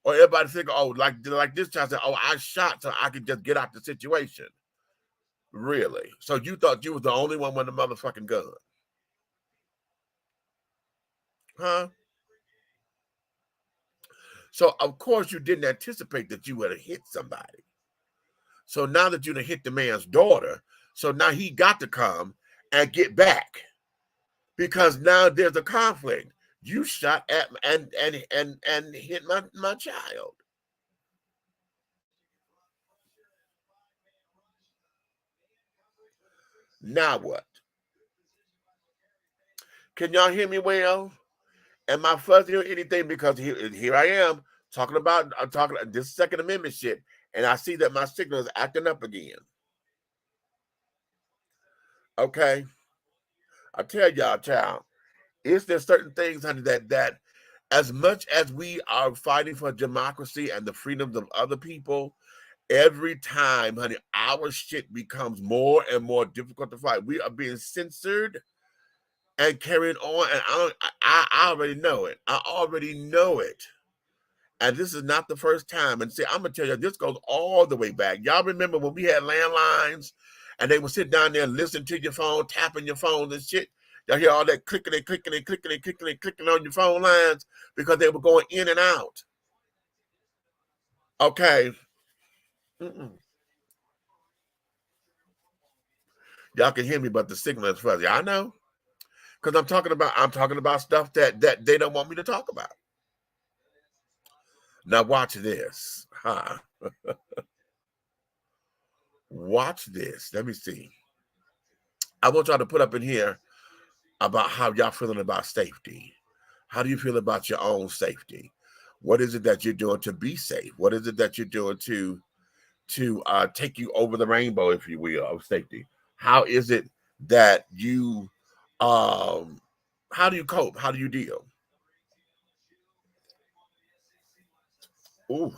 or everybody think, oh, like this child said, oh, I shot so I could just get out the situation. Really? So you thought you was the only one with the motherfucking gun? Huh? So of course you didn't anticipate that you would have hit somebody. So now that you done hit the man's daughter, so now he got to come and get back because now there's a conflict. You shot at and hit my child. Now what? Can y'all hear me well? Am I fuzzy or anything? Because here I am I'm talking this Second Amendment shit, and I see that my signal is acting up again. Okay, I tell y'all, child, is there certain things, honey, that as much as we are fighting for democracy and the freedoms of other people, every time, honey, our shit becomes more and more difficult to fight. We are being censored and carrying on, and I already know it. I already know it. And this is not the first time. And see, I'm gonna tell you, this goes all the way back. Y'all remember when we had landlines and they would sit down there and listen to your phone, tapping your phone and shit? Y'all hear all that clicking and clicking and clicking and clicking and clicking on your phone lines because they were going in and out. Okay. Y'all can hear me, but the signal is fuzzy. I know. Because I'm talking about stuff that they don't want me to talk about. Now watch this. Huh? Watch this. Let me see. I want y'all to put up in here about how y'all feeling about safety. How do you feel about your own safety? What is it that you're doing to be safe? What is it that you're doing to take you over the rainbow, if you will, of safety? How is it that you how do you cope? How do you deal? Ooh,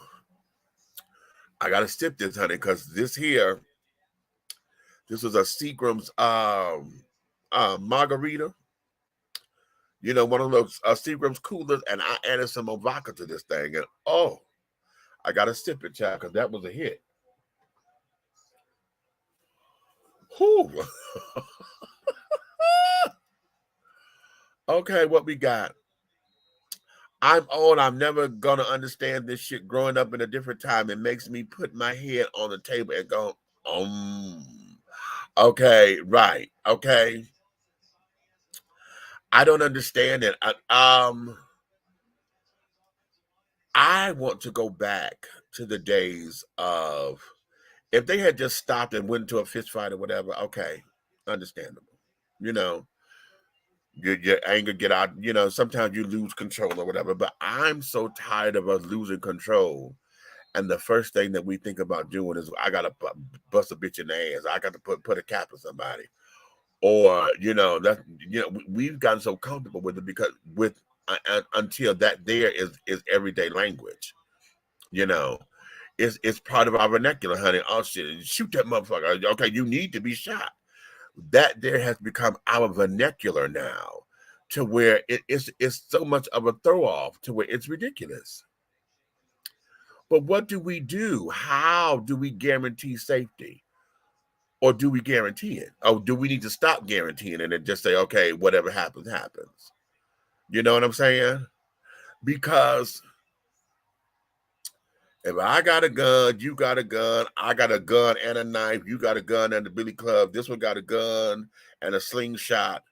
I gotta sip this, honey, because this was a Seagram's margarita. You know, one of those Seagram's coolers, and I added some more vodka to this thing, and oh, I gotta sip it, child, because that was a hit. Whew. Okay, what we got? I'm old. I'm never gonna understand this shit. Growing up in a different time, it makes me put my head on the table and go, okay, right, okay. I don't understand it. I want to go back to the days of if they had just stopped and went into a fist fight or whatever. Okay, understandable. You know, your anger get out. You know, sometimes you lose control or whatever. But I'm so tired of us losing control. And the first thing that we think about doing is I gotta bust a bitch in the ass. I got to put a cap on somebody, or we've gotten so comfortable with it because until that there is everyday language. You know, it's part of our vernacular, honey. Oh shit, shoot that motherfucker. Okay, you need to be shot. That there has become our vernacular now, to where it's so much of a throw off to where it's ridiculous. But what do we do? How do we guarantee safety? Or do we guarantee it? Or do we need to stop guaranteeing it and just say, okay, whatever happens, happens? You know what I'm saying? Because if I got a gun, you got a gun, I got a gun and a knife, you got a gun and a billy club, this one got a gun and a slingshot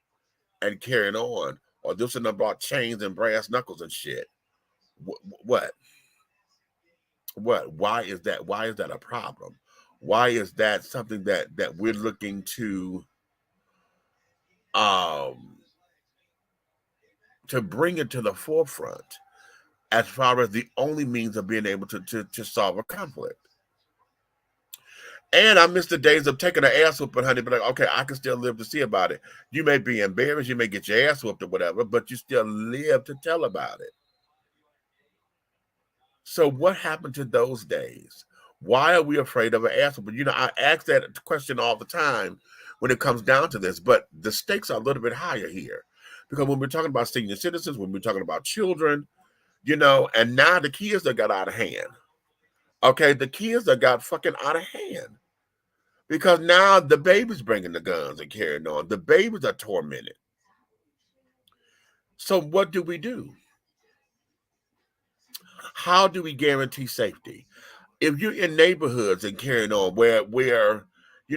and carrying on. Or this one brought chains and brass knuckles and shit. What? What? Why is that? Why is that a problem? Why is that something that we're looking um to bring it to the forefront as far as the only means of being able to solve a conflict? And I miss the days of taking an ass whooping, honey, but like, okay, I can still live to see about it. You may be embarrassed, you may get your ass whooped or whatever, but you still live to tell about it. So what happened to those days? Why are we afraid of an ass whooping? You know, I ask that question all the time when it comes down to this, but the stakes are a little bit higher here. Because when we're talking about senior citizens, when we're talking about children, you know, and now the kids that got out of hand. Okay, the kids that got fucking out of hand. Because now the baby's bringing the guns and carrying on. The babies are tormented. So what do we do? How do we guarantee safety? If you're in neighborhoods and carrying on where you're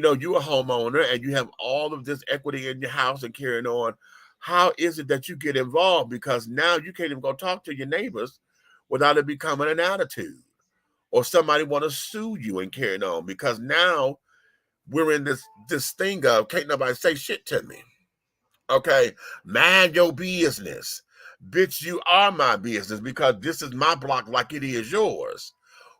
a homeowner and you have all of this equity in your house and carrying on, how is it that you get involved? Because now you can't even go talk to your neighbors without it becoming an attitude, or somebody want to sue you and carrying on, because now we're in this thing of can't nobody say shit to me. Okay, mind your business. Bitch, you are my business because this is my block like it is yours.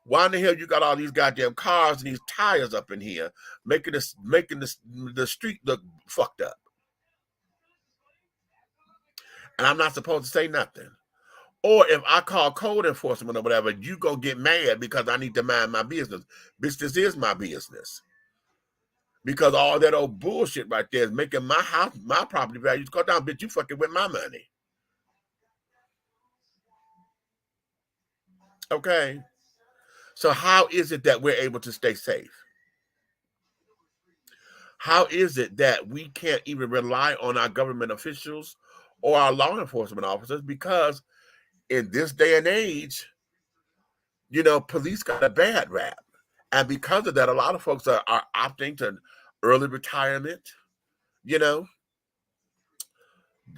Why in the hell you got all these goddamn cars and these tires up in here making the street look fucked up? And I'm not supposed to say nothing. Or if I call code enforcement or whatever, you gonna get mad because I need to mind my business. Bitch, this is my business. Because all that old bullshit right there is making my house, my property values go down. Bitch, you fucking with my money. Okay. So how is it that we're able to stay safe? How is it that we can't even rely on our government officials or our law enforcement officers? Because in this day and age, police got a bad rap. And because of that, a lot of folks are opting to early retirement.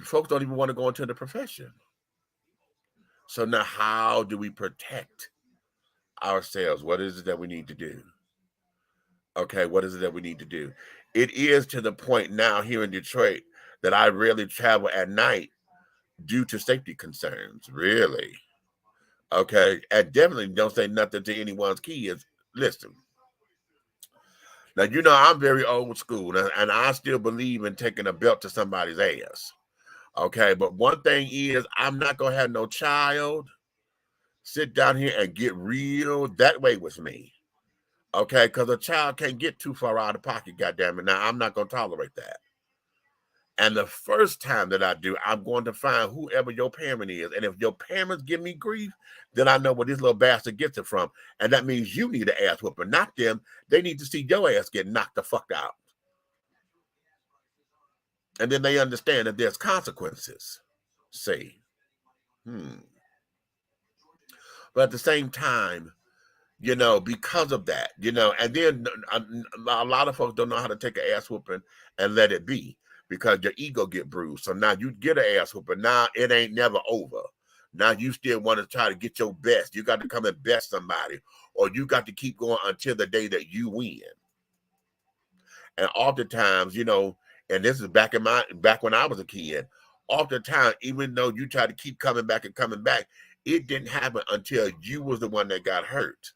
Folks don't even want to go into the profession. So now how do we protect ourselves? What is it that we need to do? Okay, what is it that we need to do? It is to the point now here in Detroit that I rarely travel at night due to safety concerns, really. Okay, and definitely don't say nothing to anyone's kids. Listen, now I'm very old school, and I still believe in taking a belt to somebody's ass. Okay, but one thing is I'm not going to have no child sit down here and get real that way with me. Okay, because a child can't get too far out of pocket, goddammit. Now, I'm not going to tolerate that. And the first time that I do, I'm going to find whoever your parent is. And if your parents give me grief, then I know where this little bastard gets it from. And that means you need an ass whooping, not them. They need to see your ass get knocked the fuck out. And then they understand that there's consequences. See. But at the same time, because of that, and then a lot of folks don't know how to take an ass whooping and let it be because your ego get bruised. So now you get an ass whooping. Now it ain't never over. Now you still want to try to get your best. You got to come and best somebody, or you got to keep going until the day that you win. And oftentimes, and this is back when I was a kid, oftentimes, even though you try to keep coming back and coming back, it didn't happen until you was the one that got hurt.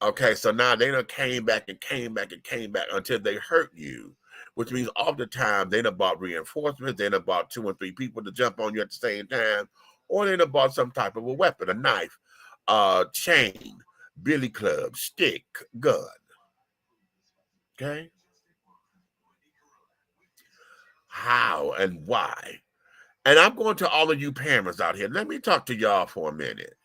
Okay, so now they done came back and came back and came back until they hurt you, which means oftentimes they done bought reinforcements, they done bought 2 or 3 people to jump on you at the same time, or they done bought some type of a weapon, a knife, chain, billy club, stick, gun. Okay? How and why? And I'm going to all of you parents out here. Let me talk to y'all for a minute.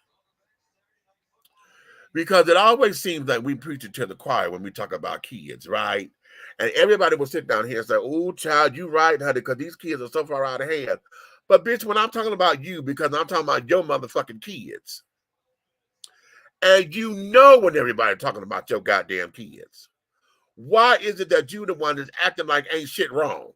Because it always seems like we preach it to the choir when we talk about kids, right? And everybody will sit down here and say, oh, child, you right, honey, because these kids are so far out of hand. But, bitch, when I'm talking about you, because I'm talking about your motherfucking kids. And when everybody's talking about your goddamn kids. Why is it that you the one that's acting like ain't shit wrong?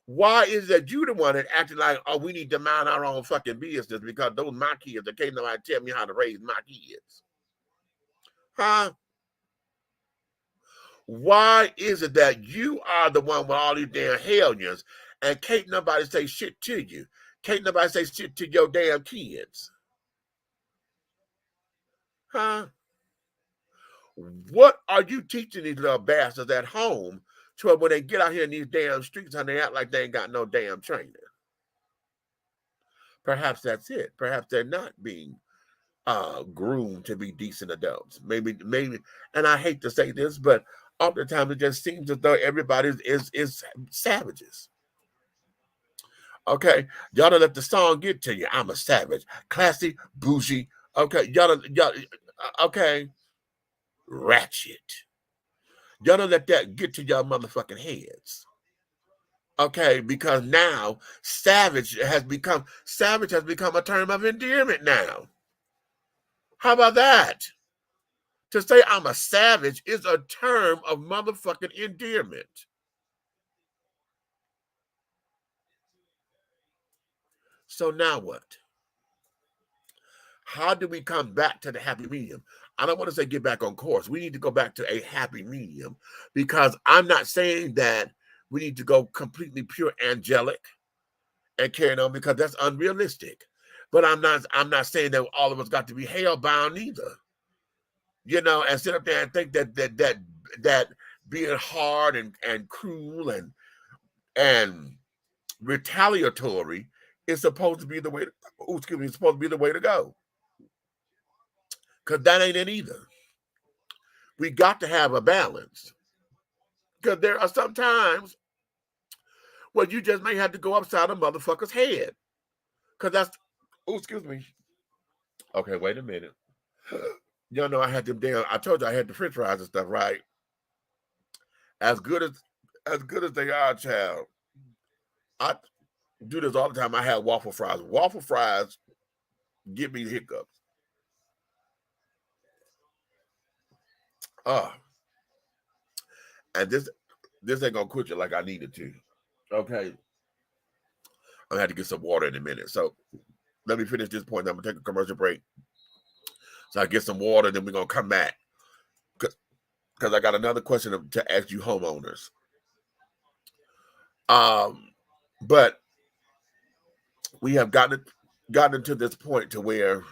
Why is it that you the one that acting like, oh, we need to mind our own fucking business because those my kids that can't nobody tell me how to raise my kids? Huh? Why is it that you are the one with all these damn hellions and can't nobody say shit to you? Can't nobody say shit to your damn kids? Huh? What are you teaching these little bastards at home to when they get out here in these damn streets and they act like they ain't got no damn training? Perhaps that's it. Perhaps they're not being groomed to be decent adults. Maybe, and I hate to say this, but oftentimes it just seems as though everybody is savages. Okay, y'all don't let the song get to you. I'm a savage, classy, bougie. Okay, y'all, okay, ratchet. Y'all don't let that get to your motherfucking heads. Okay, because now savage has become a term of endearment now. How about that? To say I'm a savage is a term of motherfucking endearment. So now what? How do we come back to the happy medium? I don't want to say get back on course. We need to go back to a happy medium, because I'm not saying that we need to go completely pure angelic and carry on, because that's unrealistic. But I'm not saying that all of us got to be hellbound either. You know, and sit up there and think that being hard and cruel and retaliatory is supposed to be the way to go. Because that ain't it either. We got to have a balance. Because there are some times where you just may have to go upside a motherfucker's head. Because that's, excuse me. Okay, wait a minute. Y'all know I had them damn, I told you I had the french fries and stuff, right? As good as they are, child. I do this all the time. I have waffle fries. Waffle fries give me hiccups. And this ain't gonna quit you like I needed to. Okay. I'm gonna have to get some water in a minute. So let me finish this point. I'm gonna take a commercial break. So I get some water, then we're gonna come back. Because I got another question to ask you homeowners. But we have gotten to this point to where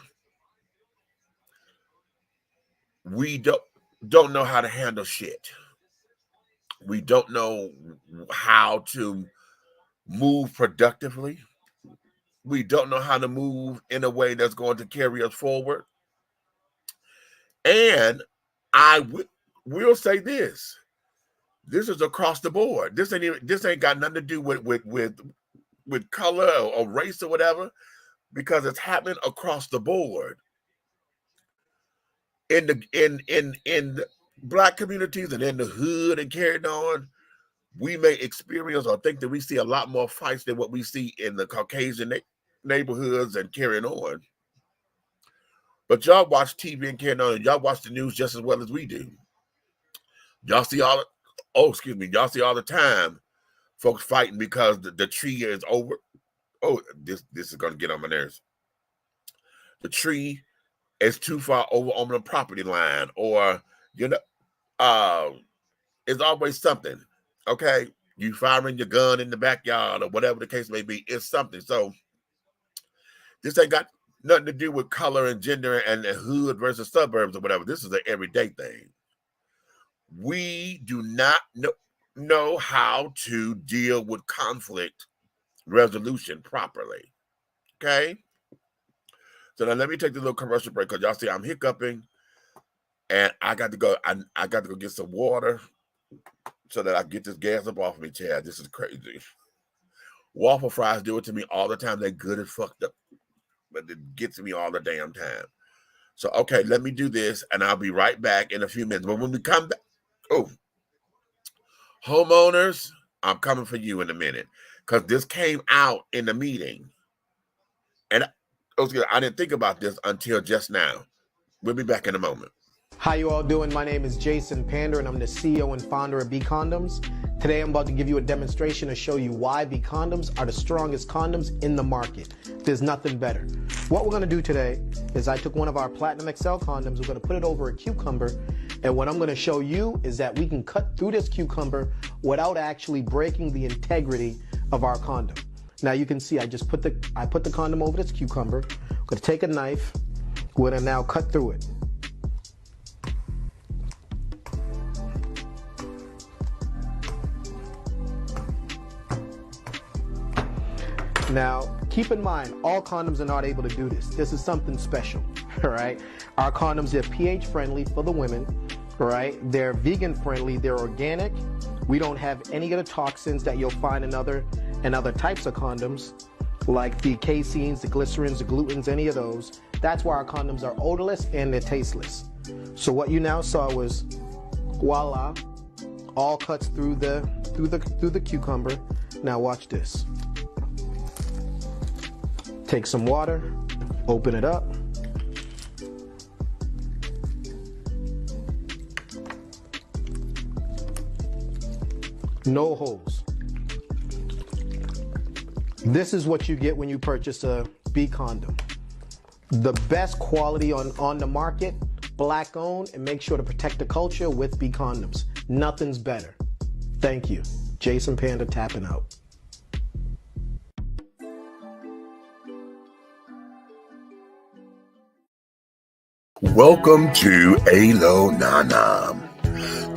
we don't know how to handle shit. We don't know how to move productively. We don't know how to move in a way that's going to carry us forward. And I will say this: this is across the board. This ain't got nothing to do with color or race or whatever, because it's happening across the board. In the Black communities and in the hood and carried on, we may experience or think that we see a lot more fights than what we see in the Caucasian neighborhoods and carrying on. But y'all watch TV and carrying on, and y'all watch the news just as well as we do. Y'all see all the time folks fighting because the tree is over. Oh, this is gonna get on my nerves. The tree is too far over on the property line, or it's always something. Okay, you firing your gun in the backyard or whatever the case may be. It's something. So this ain't got nothing to do with color and gender and the hood versus suburbs or whatever. This is an everyday thing. We do not know how to deal with conflict resolution properly. Okay? So now let me take the little commercial break, because y'all see I'm hiccuping, and I got to go. I got to go get some water so that I get this gas up off me, Chad. This is crazy. Waffle fries do it to me all the time. They're good as fucked up, but it gets me all the damn time. So, okay, let me do this, and I'll be right back in a few minutes. But when we come back, homeowners, I'm coming for you in a minute, because this came out in the meeting. And I didn't think about this until just now. We'll be back in a moment. How you all doing? My name is Jason Pander, and I'm the CEO and founder of B Condoms. Today I'm about to give you a demonstration to show you why B Condoms are the strongest condoms in the market. There's nothing better. What we're going to do today is I took one of our Platinum XL condoms, we're going to put it over a cucumber, and what I'm going to show you is that we can cut through this cucumber without actually breaking the integrity of our condom. Now you can see I put the condom over this cucumber. I'm going to take a knife. We're going to now cut through it. Now, keep in mind, all condoms are not able to do this. This is something special, all right? Our condoms are pH friendly for the women, all right? They're vegan friendly, they're organic. We don't have any of the toxins that you'll find in other types of condoms, like the caseins, the glycerins, the glutens, any of those. That's why our condoms are odorless and they're tasteless. So what you now saw was, voila, all cuts through the cucumber. Now watch this. Take some water, open it up. No holes. This is what you get when you purchase a bee condom. The best quality on the market, black owned, and make sure to protect the culture with bee condoms. Nothing's better. Thank you. Jason Panda tapping out. Welcome to Alo Nana.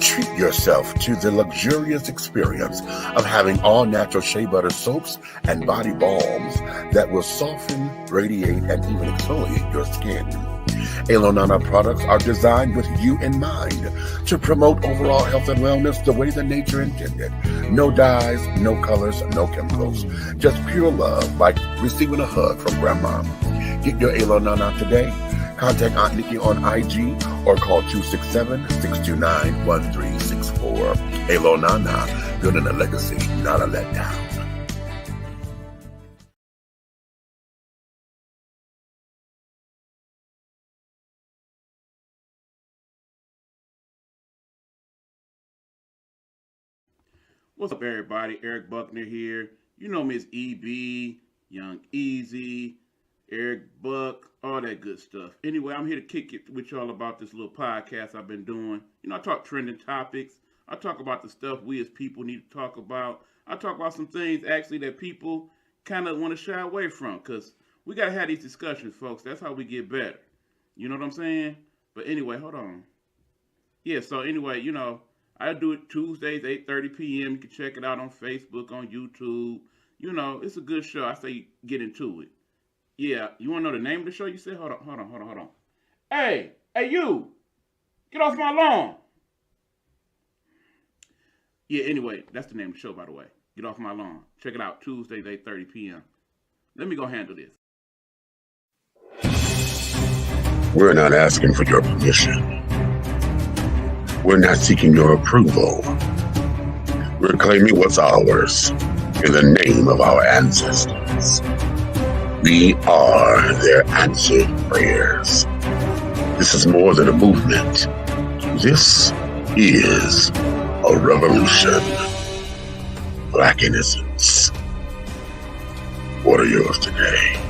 Treat yourself to the luxurious experience of having all natural shea butter soaps and body balms that will soften, radiate, and even exfoliate your skin. Alo Nana products are designed with you in mind to promote overall health and wellness the way that nature intended. No dyes, no colors, no chemicals. Just pure love, like receiving a hug from grandma. Get your Alo Nana today. Contact Aunt Nikki on IG or call 267-629-1364. Alo Nana, building a legacy, not a letdown. What's up, everybody? Eric Buckner here. You know Miss EB, Young Easy, Eric Buck, all that good stuff. Anyway, I'm here to kick it with y'all about this little podcast I've been doing. You know, I talk trending topics. I talk about the stuff we as people need to talk about. I talk about some things, actually, that people kind of want to shy away from, because we got to have these discussions, folks. That's how we get better. You know what I'm saying? But anyway, hold on. Yeah, so anyway, you know, I do it Tuesdays, 8:30 p.m. You can check it out on Facebook, on YouTube. You know, it's a good show. I say get into it. Yeah, you want to know the name of the show? You said, hold on. Hey, you, get off my lawn. Yeah, anyway, that's the name of the show, by the way. Get off my lawn. Check it out, Tuesdays, 8:30 p.m. Let me go handle this. We're not asking for your permission. We're not seeking your approval. We're claiming what's ours in the name of our ancestors. We are their answered prayers. This is more than a movement. This is a revolution. Black innocence. What are yours today?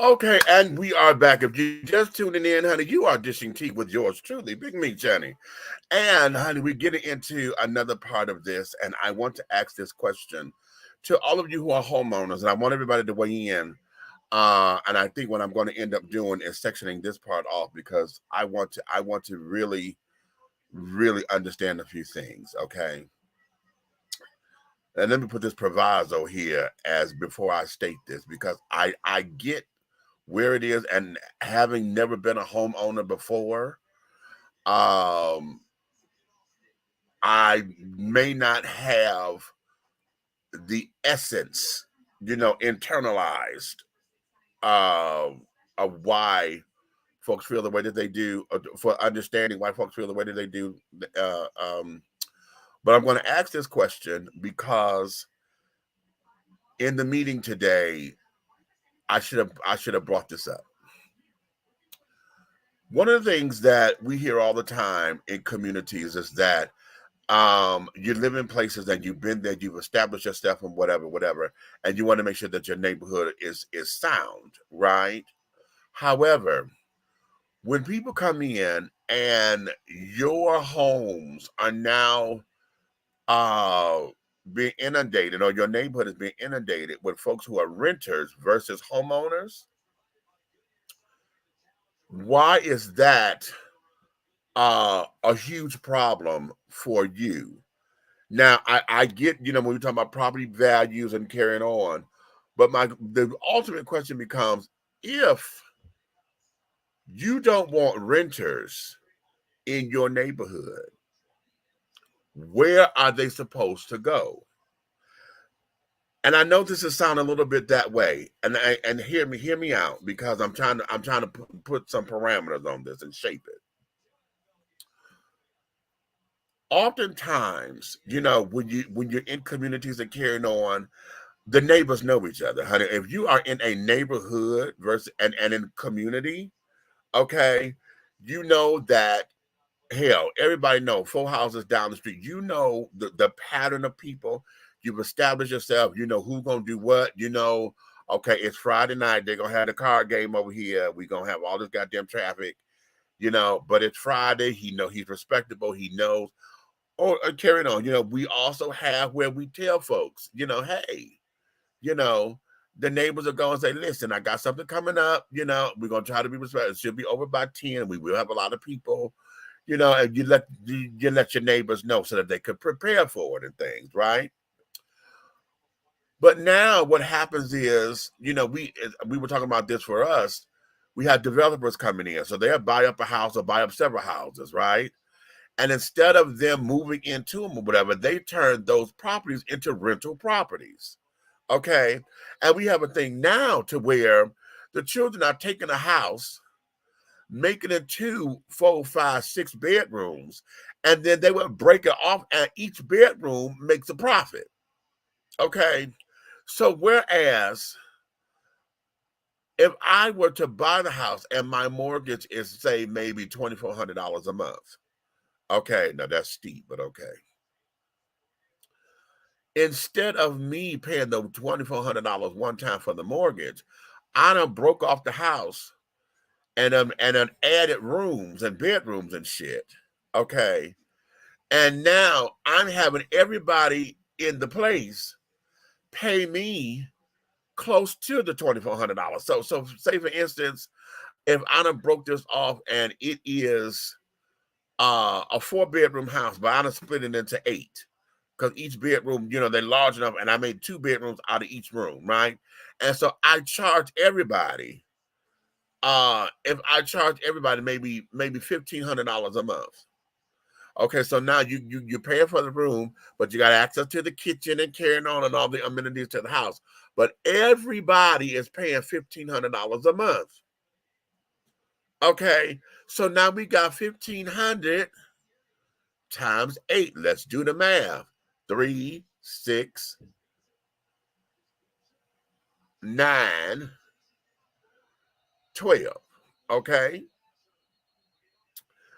Okay, and we are back. If you're just tuning in, honey, you are dishing tea with yours truly, Big Meat Johnny. And, honey, we're getting into another part of this, and I want to ask this question to all of you who are homeowners, and I want everybody to weigh in. And I think what I'm going to end up doing is sectioning this part off, because I want to really, really understand a few things, okay? And let me put this proviso here as before I state this, because I get where it is, and having never been a homeowner before, I may not have the essence, internalized of why folks feel the way that they do, for understanding why folks feel the way that they do. But I'm going to ask this question because in the meeting today, I should have brought this up. One of the things that we hear all the time in communities is that you live in places and you've been there, you've established yourself and whatever, and you want to make sure that your neighborhood is sound, right? However, when people come in and your homes are now being inundated, or your neighborhood is being inundated with folks who are renters versus homeowners, why is that a huge problem for you. Now, I get, when we talk about property values and carrying on, but the ultimate question becomes, if you don't want renters in your neighborhood, where are they supposed to go? And I know this is sounding a little bit that way, and hear me out, because I'm trying to put some parameters on this and shape it. Oftentimes, when you're in communities and carrying on, the neighbors know each other, honey. If you are in a neighborhood versus and in community, okay, you know that, hell, everybody know 4 houses down the street. You know the pattern of people. You've established yourself. You know who's gonna do what. Okay, it's Friday night. They're gonna have the card game over here. We're gonna have all this goddamn traffic. But it's Friday. He's respectable. He knows. Or carrying on. We also have where we tell folks, hey, the neighbors are going to say, listen, I got something coming up. We're going to try to be respectful. It should be over by 10. We will have a lot of people, and you let your neighbors know so that they could prepare for it and things, right? But now what happens is, we were talking about this for us. We had developers coming in. So they'll buy up a house or buy up several houses, right? And instead of them moving into them or whatever, they turn those properties into rental properties. Okay. And we have a thing now to where the children are taking a house, making it 2, 4, 5, 6 bedrooms, and then they would break it off, and each bedroom makes a profit. Okay. So whereas if I were to buy the house and my mortgage is, say, maybe $2,400 a month. Okay, now that's steep, but okay. Instead of me paying the $2,400 one time for the mortgage, I done broke off the house and added rooms and bedrooms and shit. Okay. And now I'm having everybody in the place pay me close to the $2,400. So say for instance, if I done broke this off and it is a 4-bedroom house, but I done split it into 8. Because each bedroom, they're large enough, and I made 2 bedrooms out of each room, right? And so I charge everybody. If I charge everybody maybe $1,500 a month. Okay, so now you're paying for the room, but you got access to the kitchen and carrying on and all the amenities to the house. But everybody is paying $1,500 a month. Okay, so now we got 1,500 times 8. Let's do the math. 3, 6, 9, 12. Okay,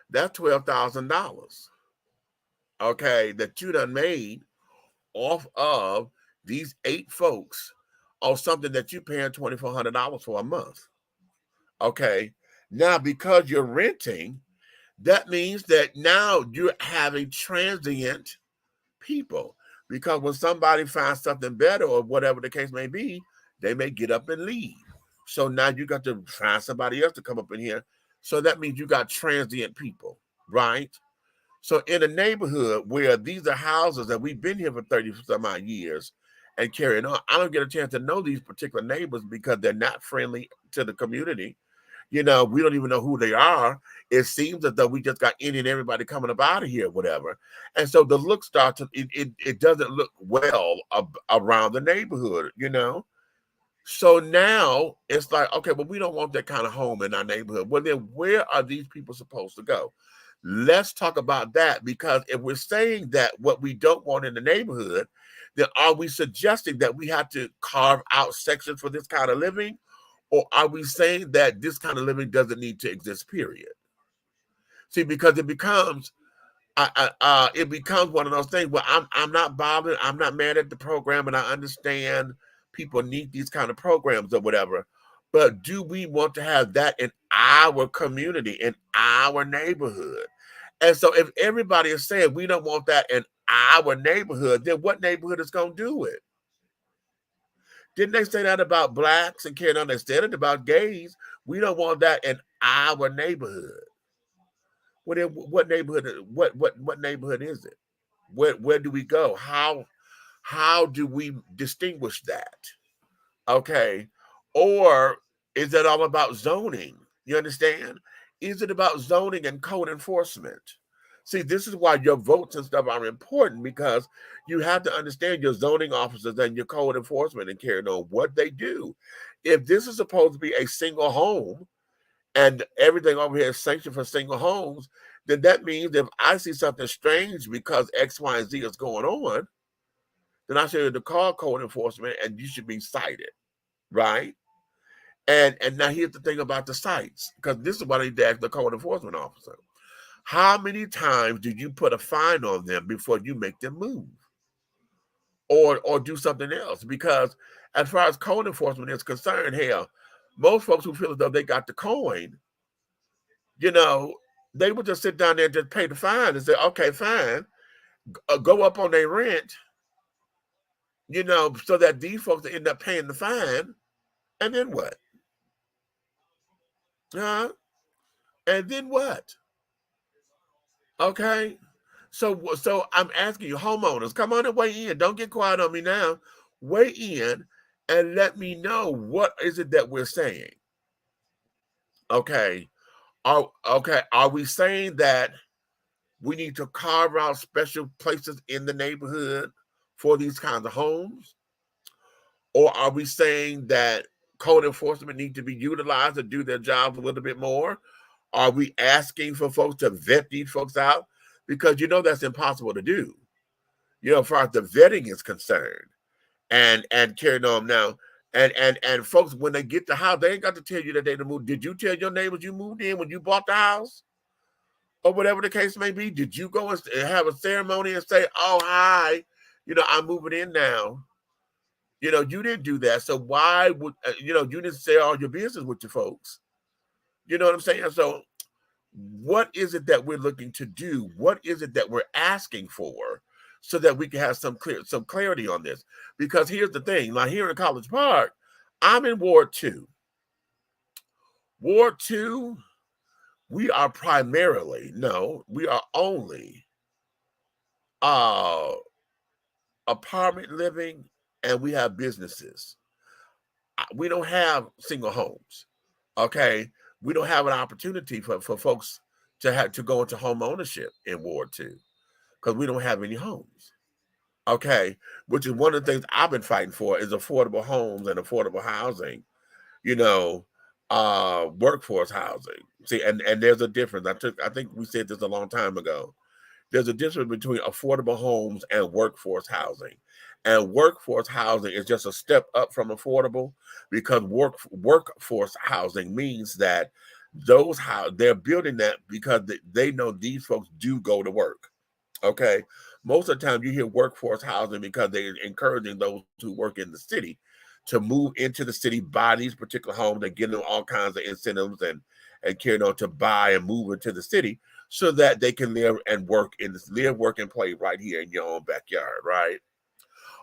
that's $12,000. Okay, that you done made off of these 8 folks on something that you paying $2,400 for a month. Okay, now because you're renting, that means that now you're having transient people, because when somebody finds something better or whatever the case may be, they may get up and leave. So now you got to find somebody else to come up in here. So that means you got transient people, right? So in a neighborhood where these are houses that we've been here for 30 some odd years and carrying on, I don't get a chance to know these particular neighbors because they're not friendly to the community. We don't even know who they are. It seems as though we just got any and everybody coming up out of here, whatever. And so the look starts to, it doesn't look well around the neighborhood, So now it's like, okay, well, we don't want that kind of home in our neighborhood. Well, then where are these people supposed to go? Let's talk about that, because if we're saying that what we don't want in the neighborhood, then are we suggesting that we have to carve out sections for this kind of living? Or are we saying that this kind of living doesn't need to exist, period? See, because it becomes one of those things where I'm not bothered, I'm not mad at the program, and I understand people need these kind of programs or whatever. But do we want to have that in our community, in our neighborhood? And so if everybody is saying we don't want that in our neighborhood, then what neighborhood is going to do it? Didn't they say that about blacks and carrying on? They said it about gays. We don't want that in our neighborhood. What neighborhood? What neighborhood is it? Where do we go? How do we distinguish that? Okay, or is it all about zoning? You understand? Is it about zoning and code enforcement? See, this is why your votes and stuff are important, because you have to understand your zoning officers and your code enforcement and carry on what they do. If this is supposed to be a single home and everything over here is sanctioned for single homes, then that means if I see something strange because X, Y, and Z is going on, then I should call code enforcement and you should be cited, right? And now here's the thing about the sites, because this is what I need to ask the code enforcement officer. How many times do you put a fine on them before you make them move or do something else? Because as far as code enforcement is concerned, hell, most folks who feel as though they got the coin, they would just sit down there and just pay the fine and say, okay, fine, go up on their rent, so that these folks end up paying the fine. And then what? And then what? Okay. So I'm asking you, homeowners, come on and weigh in. Don't get quiet on me now. Weigh in and let me know, what is it that we're saying? Okay. Are we saying that we need to carve out special places in the neighborhood for these kinds of homes? Or are we saying that code enforcement need to be utilized to do their jobs a little bit more? Are we asking for folks to vet these folks out? Because that's impossible to do, as far as the vetting is concerned. And carrying on now. And folks, when they get the house, they ain't got to tell you that they moved. Did you tell your neighbors you moved in when you bought the house? Or whatever the case may be? Did you go and have a ceremony and say, oh, hi, I'm moving in now? You didn't do that. So why would, you didn't share all your business with your folks? You know what I'm saying? So what is it that we're looking to do? What is it that we're asking for so that we can have some clarity on this? Because here's the thing. Now, here in College Park, I'm in Ward 2. Ward 2, we are only apartment living, and we have businesses. We don't have single homes. Okay. We don't have an opportunity for folks to go into home ownership in Ward 2 because we don't have any homes. Okay. Which is one of the things I've been fighting for, is affordable homes and affordable housing, workforce housing. See, and there's a difference. I think we said this a long time ago. There's a difference between affordable homes and workforce housing. And workforce housing is just a step up from affordable, because workforce housing means that they're building that because they know these folks do go to work. Okay. Most of the time you hear workforce housing because they're encouraging those who work in the city to move into the city, buy these particular homes. They give them all kinds of incentives and carry on to buy and move into the city so that they can live, work, and play right here in your own backyard, right?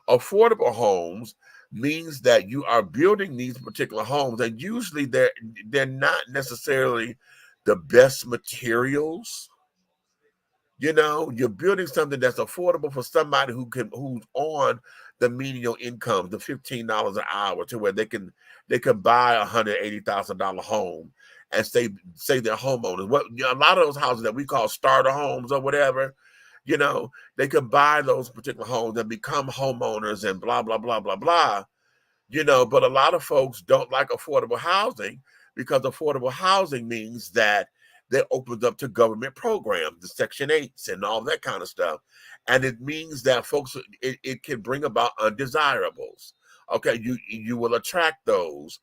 Affordable homes means that you are building these particular homes, and usually they're not necessarily the best materials. You're building something that's affordable for somebody who's on the median income, the $15 an hour, to where they can buy a $180,000 home and say they're homeowners. A lot of those houses that we call starter homes or whatever, they could buy those particular homes and become homeowners and blah, blah, blah, blah, blah. But a lot of folks don't like affordable housing, because affordable housing means that that opens up to government programs, the Section 8s and all that kind of stuff. And it means that folks, it can bring about undesirables. Okay, you will attract those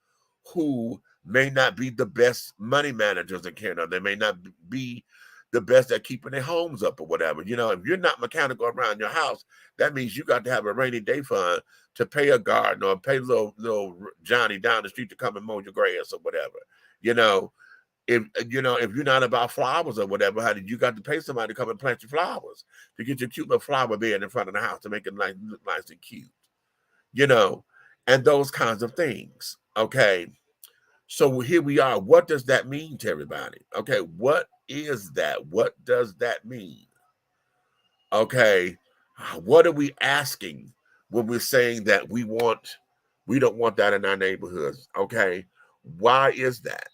who may not be the best money managers in Canada. They may not be the best at keeping their homes up or whatever. If you're not mechanical around your house, that means you got to have a rainy day fund to pay a gardener or pay little Johnny down the street to come and mow your grass or whatever. If you're not about flowers or whatever, you got to pay somebody to come and plant your flowers, to get your cute little flower bed in front of the house to make it look nice and cute, and those kinds of things. Okay. So here we are. What does that mean to everybody? Okay, what is that? What does that mean? Okay, what are we asking when we're saying that we don't want that in our neighborhoods? Okay, why is that?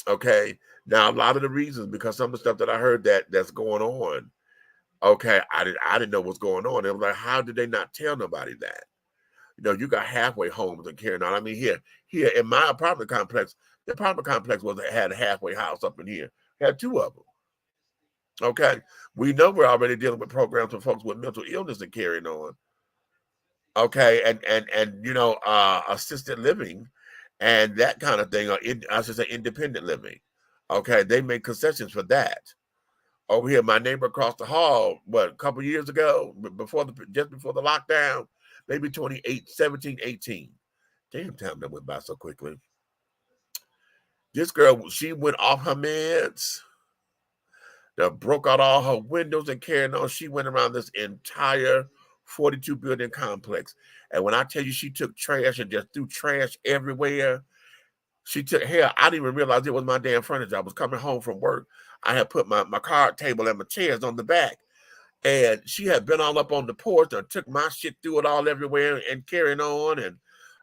Okay, now a lot of the reasons, because some of the stuff that I heard that's going on. Okay, I didn't know what's going on. It was like, how did they not tell nobody that? You know, you got halfway homes and carrying on. I mean, here in my apartment complex, the apartment complex had a halfway house up in here. Had two of them. Okay, we know we're already dealing with programs for folks with mental illness and carrying on. Okay, and you know, assisted living and that kind of thing, or I should say independent living. Okay, they make concessions for that. Over here, my neighbor across the hall, what, a couple years ago, just before the lockdown, maybe 17, 18. Damn, time that went by so quickly. This girl, she went off her meds, that broke out all her windows and carrying on. She went around this entire 42 building complex. And when I tell you she took trash and just threw trash everywhere, she took, hell, I didn't even realize it was my damn furniture. I was coming home from work. I had put my card table and my chairs on the back. And she had been all up on the porch and took my shit, threw it all everywhere and carrying on. And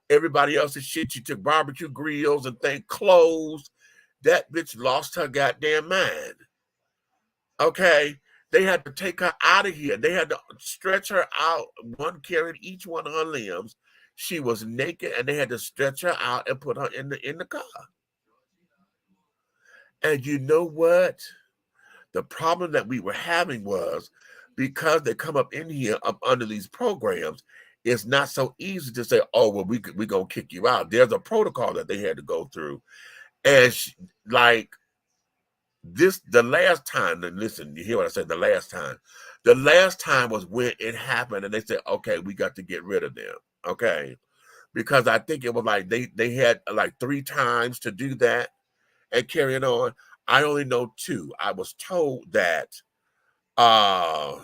everybody else's shit. She took barbecue grills and things, clothes. That bitch lost her goddamn mind. Okay. They had to take her out of here. They had to stretch her out. One carried each one of her limbs. She was naked, and they had to stretch her out and put her in the car. And you know what? The problem that we were having was, because they come up in here up under these programs, it's not so easy to say, oh, well, we're going to kick you out. There's a protocol that they had to go through. And the last time, and listen, you hear what I said, the last time was when it happened, and they said, okay, we got to get rid of them. Okay. Because I think it was like they had like 3 times to do that and carrying on. I only know 2. I was told that that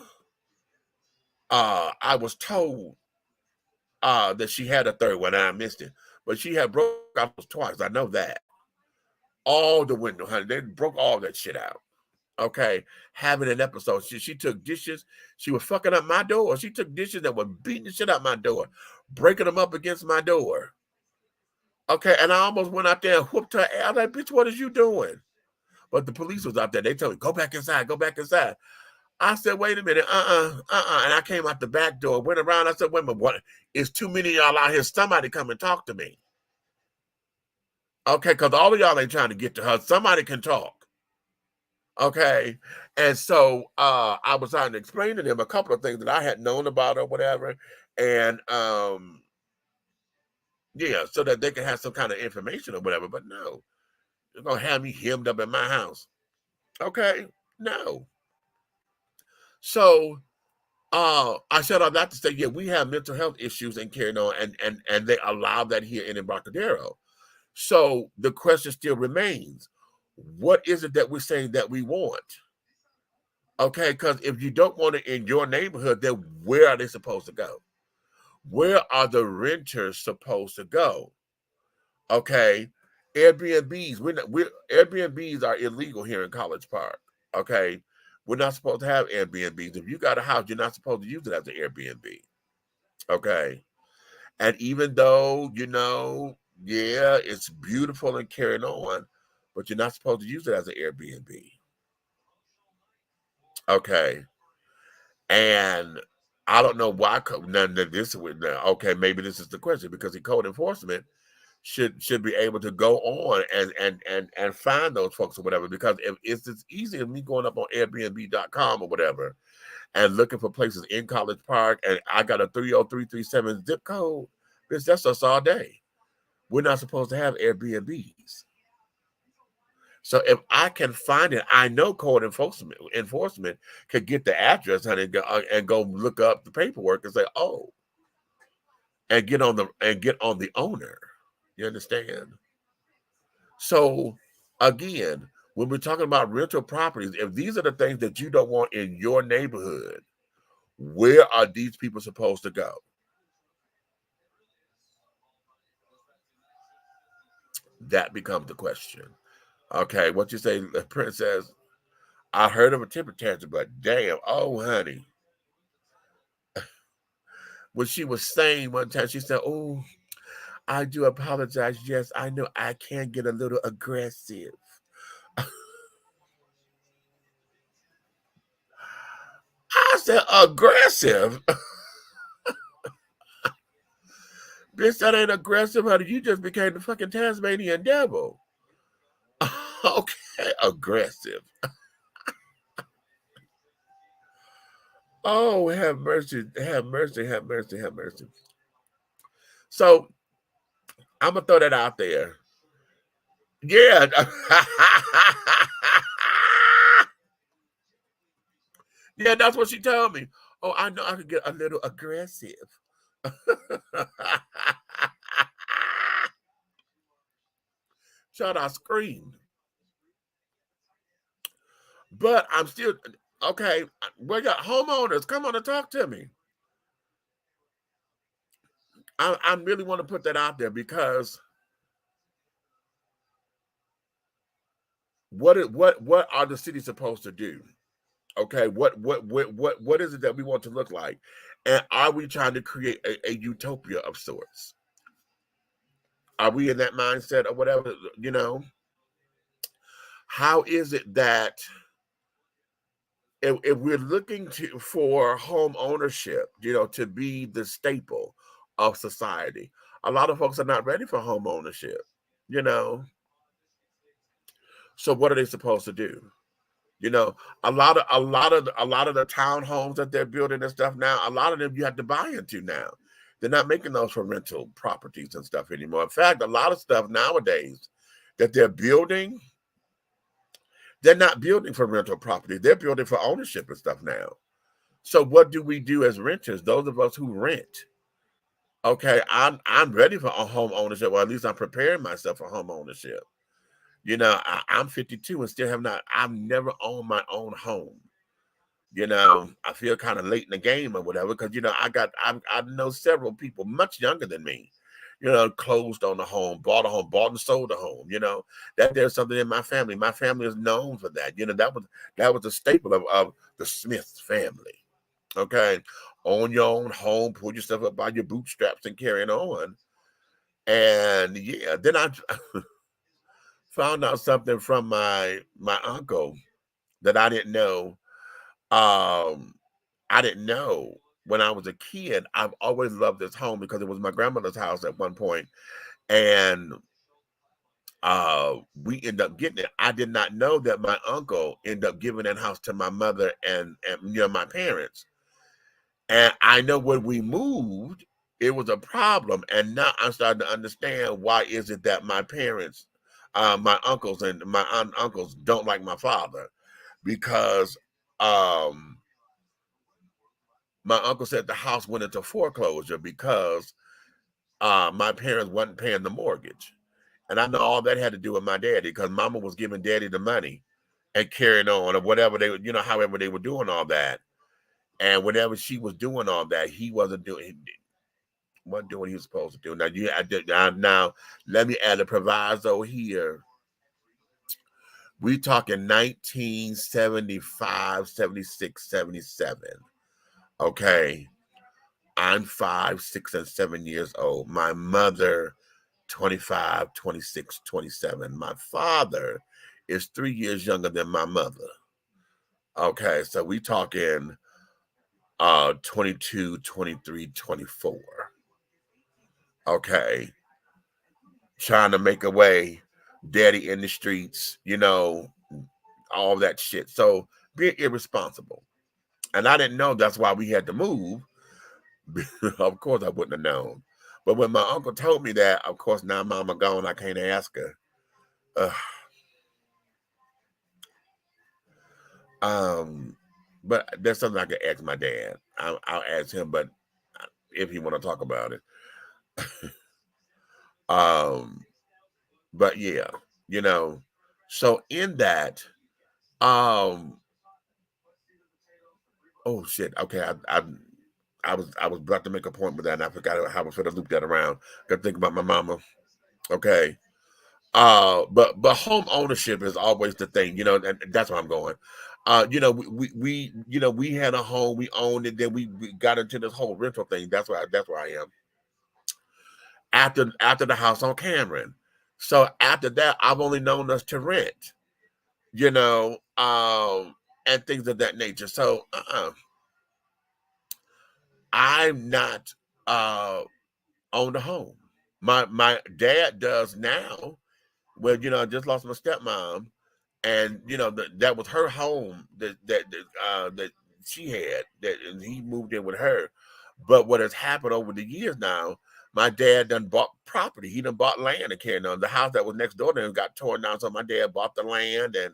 she had a 3rd one, and I missed it. But she had broke out twice. I know that. All the window, honey. They broke all that shit out. Okay. Having an episode. She took dishes. She was fucking up my door. She took dishes that were beating the shit out my door, breaking them up against my door. Okay. And I almost went out there and whooped her ass. Like, bitch, what is you doing? But the police was out there. They told me, go back inside, go back inside. I said, wait a minute, And I came out the back door, went around. I said, wait a minute, what? It's too many of y'all out here. Somebody come and talk to me. Okay, because all of y'all ain't trying to get to her. Somebody can talk. Okay. And so I was trying to explain to them a couple of things that I had known about or whatever. And yeah, so that they can have some kind of information or whatever. But no, they're going to have me hemmed up in my house. Okay, no. So I said all that to say, yeah, we have mental health issues and carrying on, and they allow that here in Embarcadero. So the question still remains, what is it that we're saying that we want? Okay, because if you don't want it in your neighborhood, then where are they supposed to go? Where are the renters supposed to go? Okay, Airbnbs. Airbnbs are illegal here in College Park. Okay, we're not supposed to have Airbnbs. If you got a house, you're not supposed to use it as an Airbnb. Okay, and even though yeah, it's beautiful and carrying on, but you're not supposed to use it as an Airbnb. Okay, and I don't know why. Okay, maybe this is the question, because the code enforcement should be able to go on and find those folks or whatever, because if it's as easy as me going up on Airbnb.com or whatever and looking for places in College Park, and I got a 30337 zip code, bitch, that's us all day. We're not supposed to have Airbnbs. So if I can find it, I know code enforcement could get the address, honey, and go look up the paperwork and say, oh, and get on the owner. You understand? So again, when we're talking about rental properties, if these are the things that you don't want in your neighborhood, where are these people supposed to go? That becomes the question. Okay, what you say, the princess? I heard of a temper tantrum, but damn, oh honey. When she was saying one time, she said, "Oh, I do apologize. Yes, I know I can get a little aggressive." I said, "Aggressive? Bitch, that ain't aggressive, honey. You just became the fucking Tasmanian devil." Okay, aggressive. Oh, have mercy, have mercy, have mercy, have mercy. So I'm gonna throw that out there. Yeah. Yeah, that's what she told me. Oh, I know I could get a little aggressive. Child, I screamed. But I'm still okay. We got homeowners. Come on and talk to me. I really want to put that out there because what are the cities supposed to do? Okay, what is it that we want to look like? And are we trying to create a utopia of sorts? Are we in that mindset or whatever? You know, how is it that if we're looking for home ownership, you know, to be the staple of society, a lot of folks are not ready for home ownership, you know. So what are they supposed to do? You know, a lot of the townhomes that they're building and stuff now, a lot of them you have to buy into now. They're not making those for rental properties and stuff anymore. In fact, a lot of stuff nowadays that they're building, they're not building for rental property. They're building for ownership and stuff now. So what do we do as renters? Those of us who rent. Okay, I'm ready for a home ownership, or at least I'm preparing myself for home ownership. You know, I'm 52 and still have not. I've never owned my own home. You know, I feel kind of late in the game or whatever because you know I know several people much younger than me. You know, closed on a home, bought a home, bought and sold a home. You know, that there's something in my family. My family is known for that. You know, that was a staple of the Smith family. Okay, own your own home, pull yourself up by your bootstraps and carrying on. And yeah, then I found out something from my uncle that I didn't know. Um, I didn't know when I was a kid. I've always loved this home because it was my grandmother's house at one point, and we ended up getting it. I did not know that my uncle ended up giving that house to my mother and you know my parents. And I know when we moved, it was a problem. And now I'm starting to understand why is it that my parents, my uncles and my aunt and uncles don't like my father. Because um, my uncle said the house went into foreclosure because my parents wasn't paying the mortgage. And I know all that had to do with my daddy because mama was giving daddy the money and carrying on or whatever they, you know, however they were doing all that. And whenever she was doing all that, he wasn't doing what he was supposed to do. Now now let me add a proviso here. We talking 1975, 76, 77. Okay. I'm 5, 6, and 7 years old. My mother, 25, 26, 27. My father is 3 years younger than my mother. Okay, so we talking 22, 23, 24. Okay. Trying to make a way, daddy in the streets, you know, all that shit. So being irresponsible. And I didn't know that's why we had to move. Of course, I wouldn't have known. But when my uncle told me that, of course, now mama gone, I can't ask her. Ugh. Um, but there's something I could ask my dad. I'll ask him, but if he want to talk about it. um, but yeah, you know. So in that, um, oh shit. Okay, I was about to make a point with that, and I forgot how I was going to loop that around. Got to think about my mama. Okay. But home ownership is always the thing, and that's where I'm going. We had a home, we owned it, then we got into this whole rental thing. That's where I am. After the house on Cameron. So after that, I've only known us to rent, you know, and things of that nature. So I'm not owned a home. My dad does now. Well, I just lost my stepmom, and that was her home that she had, that and he moved in with her. But what has happened over the years now, my dad done bought property. He done bought land and carrying on. The house that was next door to him got torn down, so my dad bought the land and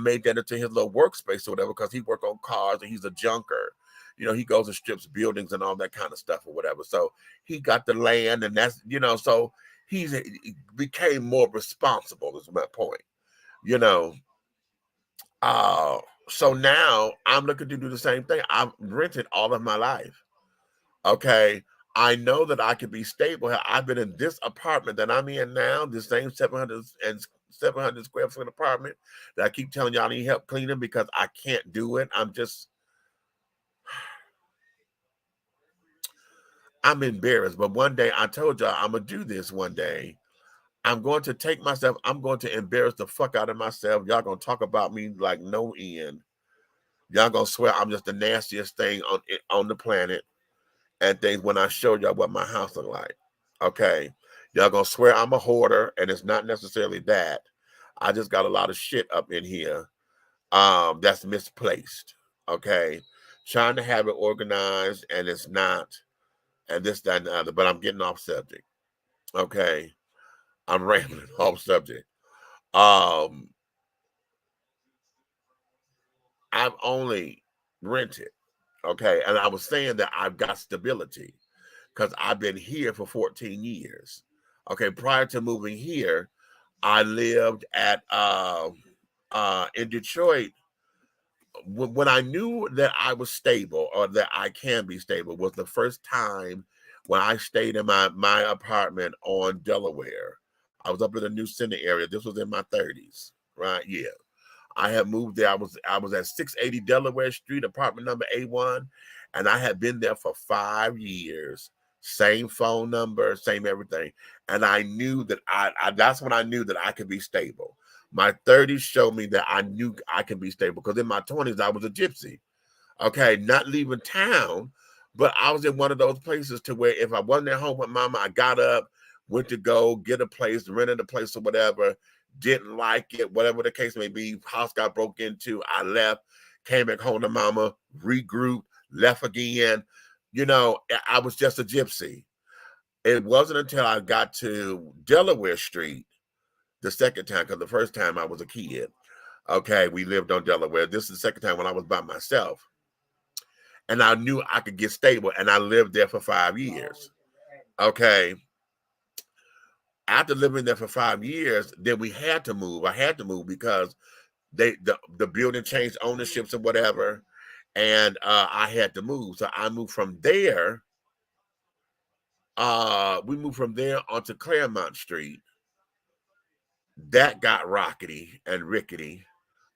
made that into his little workspace or whatever, because he worked on cars and he's a junker. He goes and strips buildings and all that kind of stuff or whatever. So he got the land, and that's so he became more responsible, is my point. you know so now I'm looking to do the same thing. I've rented all of my life. Okay, I know that I can be stable. I've been in this apartment that I'm in now, the same 700 square foot apartment that I keep telling y'all I need help cleaning because I can't do it. I'm embarrassed. But one day I told y'all I'm gonna do this one day. I'm going to embarrass the fuck out of myself. Y'all gonna talk about me like no end. Y'all gonna swear I'm just the nastiest thing on the planet and things when I show y'all what my house look like. Okay. Y'all gonna swear I'm a hoarder, and it's not necessarily that. I just got a lot of shit up in here that's misplaced. Okay. Trying to have it organized, and it's not, and this, that, and the other, but I'm getting off subject. Okay. I'm rambling off subject. Um, I've only rented. Okay. And I was saying that I've got stability because I've been here for 14 years. Okay. Prior to moving here, I lived at in Detroit. When I knew that I was stable, or that I can be stable, was the first time when I stayed in my apartment on Delaware. I was up in the New Center area. This was in my 30s, right? Yeah. I had moved there. I was at 680 Delaware Street, apartment number A1, and I had been there for 5 years. Same phone number, same everything. And I knew that that's when I knew that I could be stable. My 30s showed me that I knew I could be stable, because in my 20s I was a gypsy. Okay, not leaving town, but I was in one of those places to where if I wasn't at home with mama, I got up, went to go get a place, rented a place or whatever, didn't like it, whatever the case may be, house got broke into, I left, came back home to mama, regrouped, left again. I was just a gypsy. It wasn't until I got to Delaware Street the second time, because the first time I was a kid. Okay, we lived on Delaware. This is the second time when I was by myself. And I knew I could get stable, and I lived there for 5 years. Okay. After living there for 5 years, then we had to move. I had to move because the building changed ownerships or whatever, and I had to move. So I moved from there. We moved from there onto Claremont Street. That got rockety and rickety.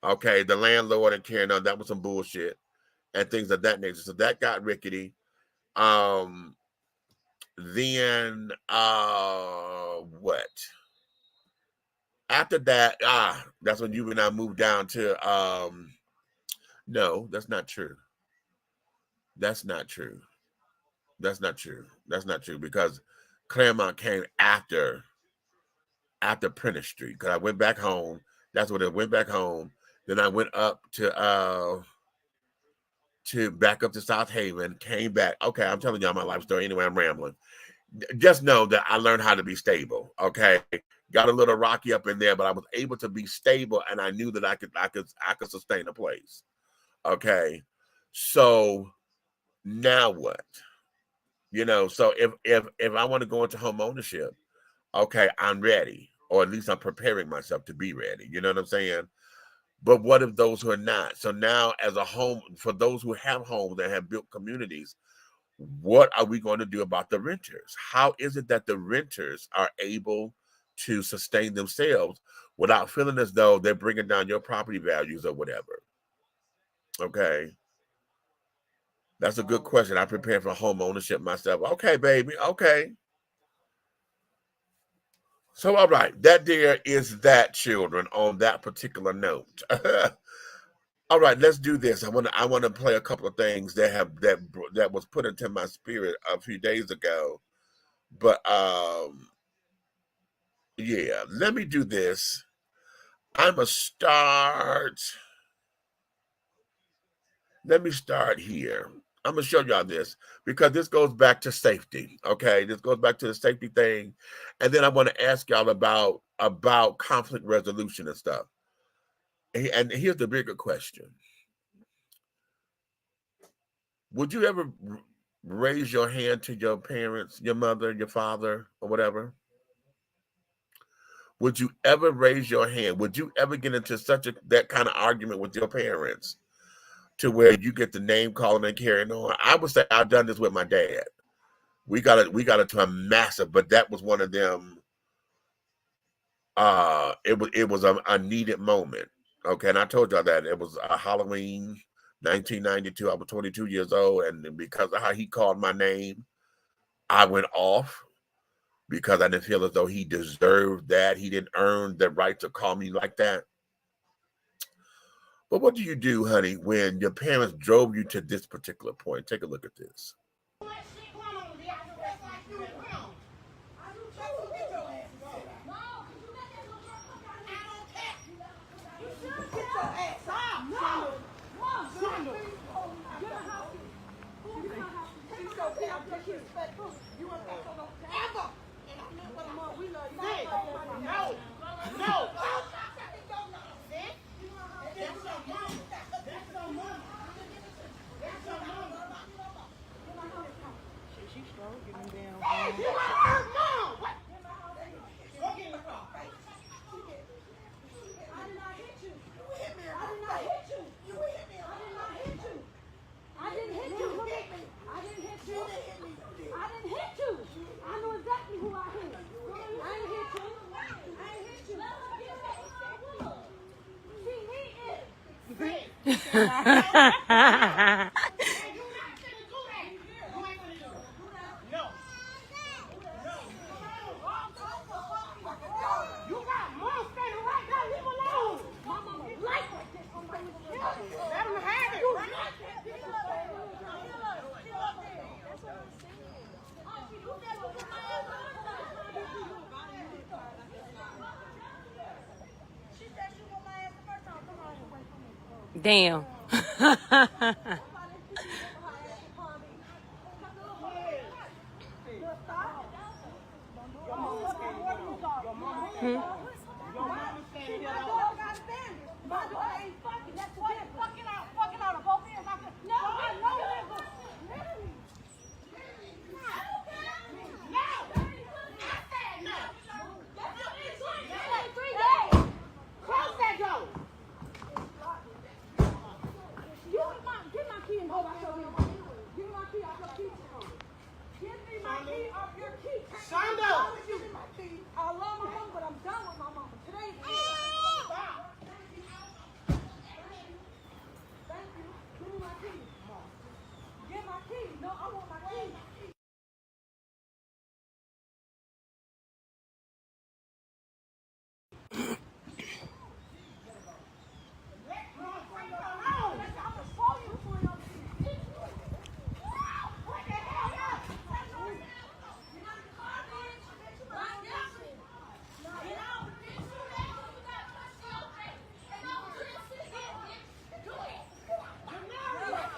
Okay, the landlord and carrying on, that was some bullshit and things of that nature. So that got rickety. Then what? After that, that's when you and I moved down to no, that's not true. That's not true. That's not true. That's not true, because Claremont came after Prentice Street, because I went back home. That's when I went back home. Then I went up to back up to South Haven, came back. Okay, I'm telling y'all my life story. Anyway, I'm rambling. Just know that I learned how to be stable. Okay, got a little rocky up in there, but I was able to be stable, and I knew that I could sustain a place. Okay, so now what? So if I want to go into home ownership, okay, I'm ready, or at least I'm preparing myself to be ready. You know what I'm saying? But what if those who are not? So now, as a home, for those who have homes and have built communities, what are we going to do about the renters? How is it that the renters are able to sustain themselves without feeling as though they're bringing down your property values or whatever. Okay. That's a good question. I prepared for home ownership myself. Okay, baby. Okay. So, all right. That there is that, children, on that particular note. All right, let's do this. I want to play a couple of things that was put into my spirit a few days ago. But yeah, let me do this. I'm gonna start. Let me start here. I'm gonna show y'all this because this goes back to safety. Okay, this goes back to the safety thing, and then I want to ask y'all about conflict resolution and stuff. And here's the bigger question: would you ever raise your hand to your parents, your mother, your father, or whatever? Would you ever raise your hand? Would you ever get into that kind of argument with your parents to where you get the name calling and carrying on? I would say I've done this with my dad. We got it to a massive, but that was one of them. It was a needed moment. Okay, and I told y'all that it was Halloween 1992. I was 22 years old, and because of how he called my name, I went off because I didn't feel as though he deserved that. He didn't earn the right to call me like that. But what do you do, honey, when your parents drove you to this particular point? Take a look at this. Damn.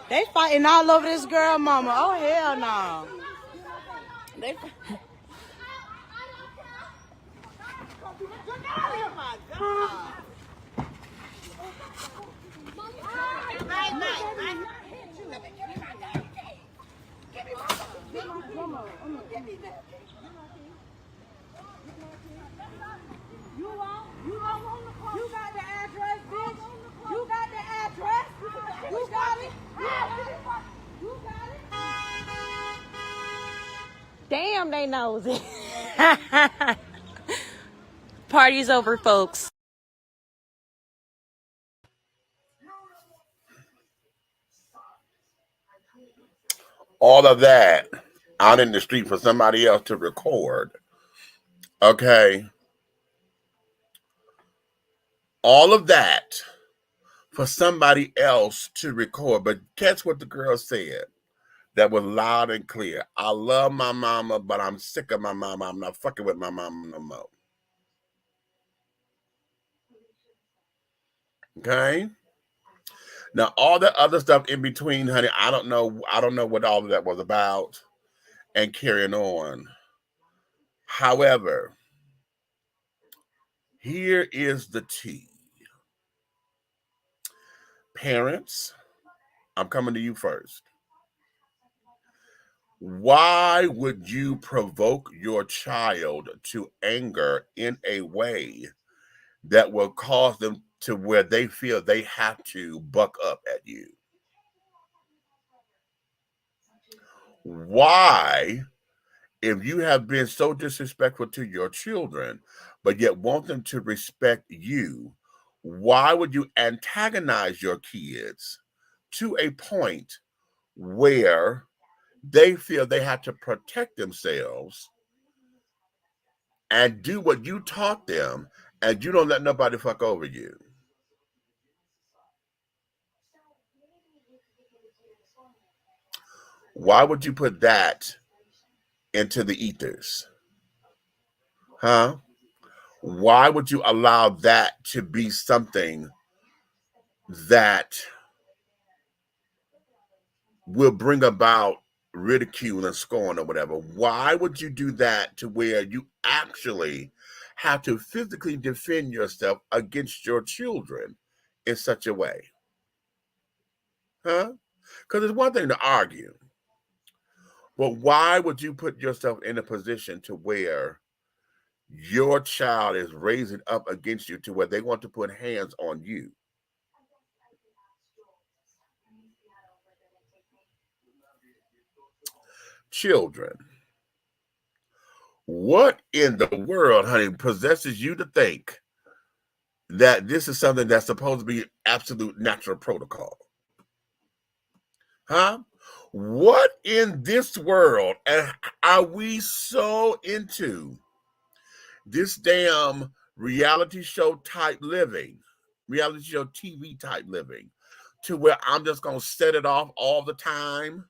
They fighting all over this girl mama. Oh, hell no. They You got the address, bitch. You got the address. You got it. You got it. Damn, they nosy. Party's over, folks. All of that out in the street for somebody else to record. Okay. All of that for somebody else to record. But catch what the girl said. That was loud and clear. I love my mama, but I'm sick of my mama. I'm not fucking with my mama no more. Okay? Now, all the other stuff in between, honey, I don't know. I don't know what all of that was about and carrying on. However, here is the tea. Parents, I'm coming to you first. Why would you provoke your child to anger in a way that will cause them to where they feel they have to buck up at you? Why, if you have been so disrespectful to your children, but yet want them to respect you, why would you antagonize your kids to a point where they feel they have to protect themselves and do what you taught them, and you don't let nobody fuck over you? Why would you put that into the ethers? Huh? Why would you allow that to be something that will bring about ridicule and scorn or whatever? Why would you do that to where you actually have to physically defend yourself against your children in such a way? Huh? Because it's one thing to argue, but why would you put yourself in a position to where your child is raising up against you to where they want to put hands on you? Children, what in the world, honey, possesses you to think that this is something that's supposed to be absolute natural protocol? Huh? What in this world are we so into this damn reality show type living, reality show TV type living, to where I'm just going to set it off all the time?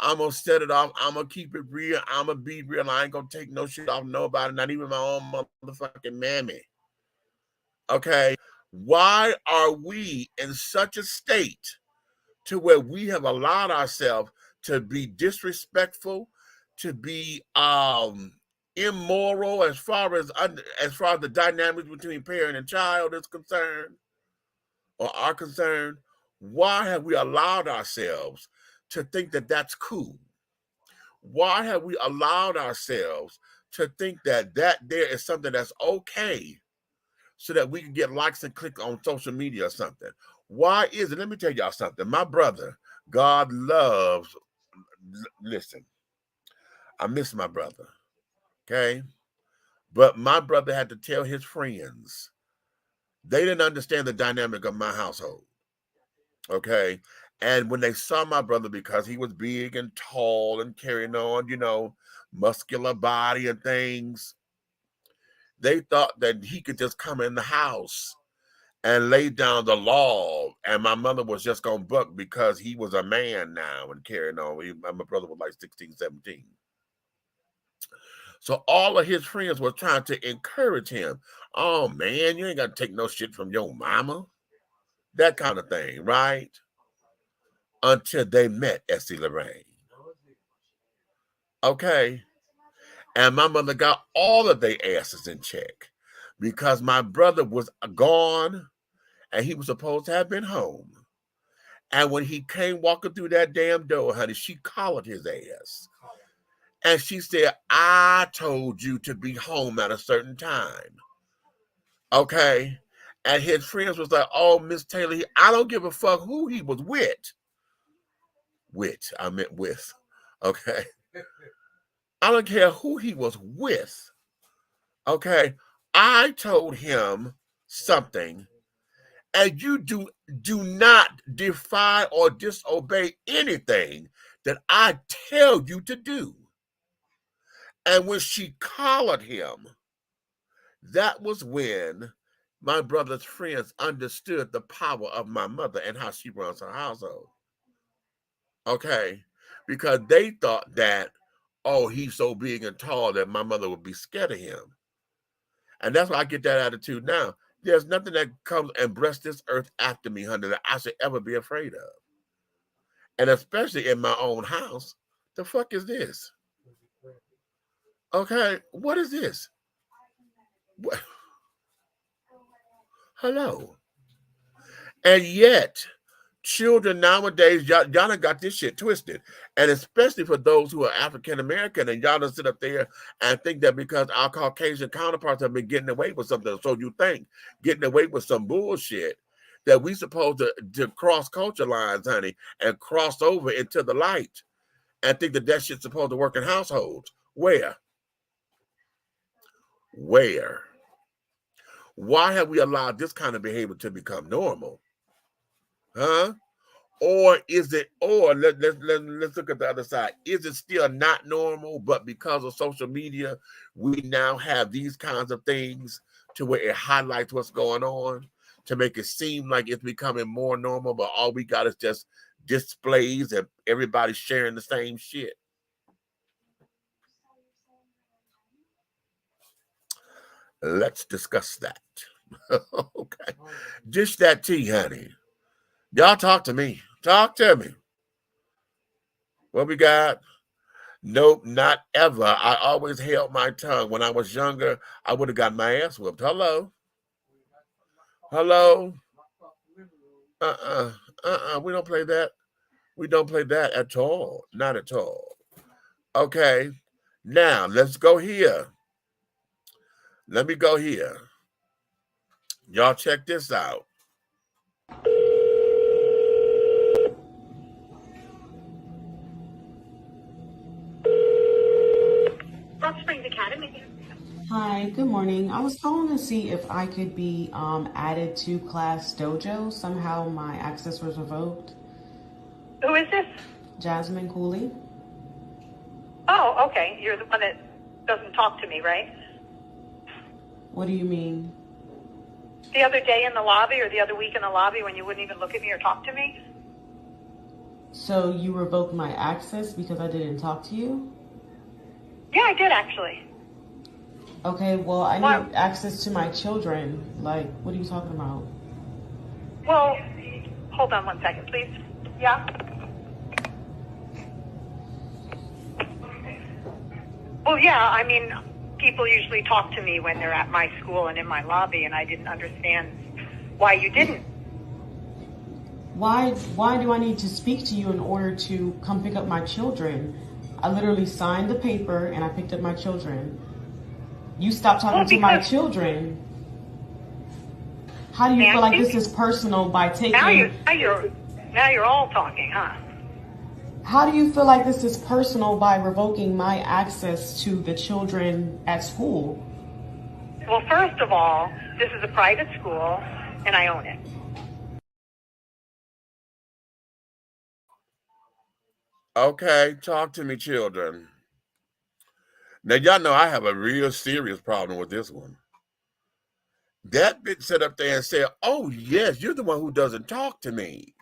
I'm going to set it off. I'm going to keep it real. I'm going to be real. I ain't going to take no shit off nobody, not even my own motherfucking mammy. Okay? Why are we in such a state to where we have allowed ourselves to be disrespectful, to be immoral as far as the dynamics between parent and child is concerned or are concerned? Why have we allowed ourselves to think that that's cool? Why have we allowed ourselves to think that there is something that's okay so that we can get likes and clicks on social media or something? Why is it? Let me tell y'all something. My brother, God loves, listen, I miss my brother, okay? But my brother had to tell his friends. They didn't understand the dynamic of my household, okay? And when they saw my brother, because he was big and tall and carrying on, muscular body and things, they thought that he could just come in the house and lay down the law, and my mother was just going to buck because he was a man now and carrying on. My brother was like 16, 17. So all of his friends were trying to encourage him. Oh, man, you ain't got to take no shit from your mama. That kind of thing, right? Until they met Essie Lorraine. Okay. And my mother got all of their asses in check because my brother was gone and he was supposed to have been home. And when he came walking through that damn door, honey, she collared his ass. And she said, I told you to be home at a certain time. Okay? And his friends was like, oh, Miss Taylor, I don't give a fuck who he was with. I meant with. Okay? I don't care who he was with. Okay? I told him something, and you do not defy or disobey anything that I tell you to do. And when she collared him, that was when my brother's friends understood the power of my mother and how she runs her household. Okay? Because they thought that, oh, he's so big and tall that my mother would be scared of him. And that's why I get that attitude now. There's nothing that comes and breasts this earth after me, honey, that I should ever be afraid of. And especially in my own house. The fuck is this? Okay, what is this? What? Hello. And yet, children nowadays, y'all done got this shit twisted. And especially for those who are African American, and y'all done sit up there and think that because our Caucasian counterparts have been getting away with something, so you think getting away with some bullshit, that we supposed to cross culture lines, honey, and cross over into the light and think that that shit's supposed to work in households. Where? Where? Why have we allowed this kind of behavior to become normal? Huh? Or is it, or let's look at the other side. Is it still not normal, but because of social media, we now have these kinds of things to where it highlights what's going on to make it seem like it's becoming more normal, but all we got is just displays and everybody's sharing the same shit. Let's discuss that. Okay. Dish that tea, honey. Y'all talk to me. Talk to me. What we got? Nope, not ever. I always held my tongue. When I was younger, I would have got my ass whooped. Hello? Hello? We don't play that. We don't play that at all. Not at all. Okay. Now, let's go here. Let me go here. Y'all check this out. Academy. Hi, good morning. I was calling to see if I could be added to Class Dojo. Somehow my access was revoked. Who is this? Jasmine Cooley. Oh, okay. You're the one that doesn't talk to me, right? What do you mean? The other day in the lobby or the other week in the lobby when you wouldn't even look at me or talk to me? So you revoked my access because I didn't talk to you? Yeah, I did actually. Okay, well, I need access to my children. Like, what are you talking about? Well, hold on one second, please. Yeah? Well, yeah, I mean, people usually talk to me when they're at my school and in my lobby, and I didn't understand why you didn't. Why do I need to speak to you in order to come pick up my children? I literally signed the paper and I picked up my children. You stopped talking to my children. How do you feel like this is personal by taking... Now you're all talking, huh? How do you feel like this is personal by revoking my access to the children at school? Well, first of all, this is a private school and I own it. Okay, talk to me, children. Now, y'all know I have a real serious problem with this one. That bitch sat up there and said, oh, yes, you're the one who doesn't talk to me.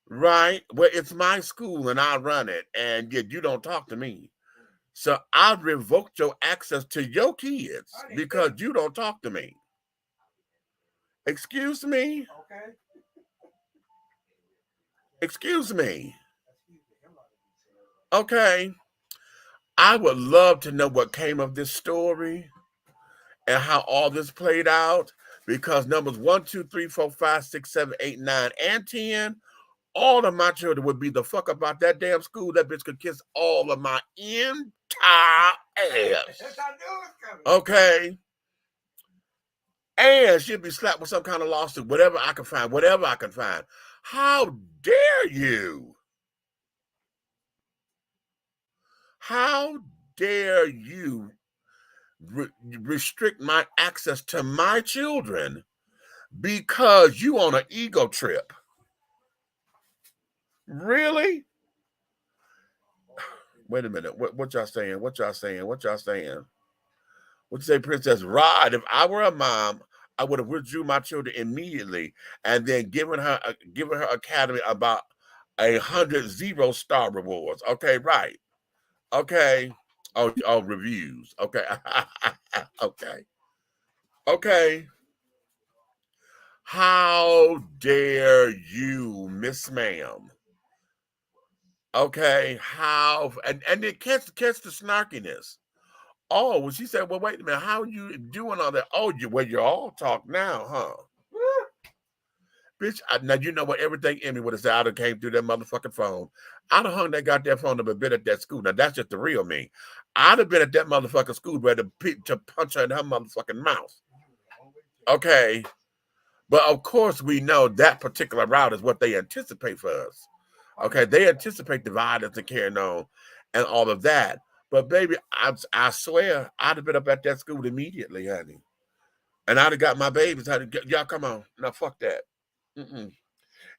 Right? Well, it's my school and I run it, and yet you don't talk to me. So I've revoked your access to your kids because you don't talk to me. Excuse me? Okay. Excuse me. Okay. I would love to know what came of this story and how all this played out, because numbers 1, 2, 3, 4, 5, 6, 7, 8, 9, and 10, all of my children would be the fuck about that damn school. That bitch could kiss all of my entire ass. Okay. And she'd be slapped with some kind of lawsuit, whatever I can find. How dare you? How dare you restrict my access to my children because you on an ego trip. Really? Wait a minute. What y'all saying? What y'all saying? What y'all saying? What you say, Princess Rod? If I were a mom, I would have withdrew my children immediately and then given her Academy about 100 0-star rewards. Okay, right. Okay. Oh, reviews. Okay. Okay. Okay. How dare you, Miss Ma'am? Okay, how and then catch the snarkiness. Oh, well, she said, well, wait a minute, how are you doing all that? Oh, you're all talk now, huh? Bitch, now you know what, everything in me would have said, I'd have came through that motherfucking phone. I'd have hung that goddamn phone up and been at that school. Now that's just the real me. I'd have been at that motherfucking school ready to punch her in her motherfucking mouth. Okay. But of course we know that particular route is what they anticipate for us. Okay, they anticipate the violence and carrying on and all of that. But baby, I swear, I'd have been up at that school immediately, honey. And I'd have got my babies. Y'all come on. Now, fuck that.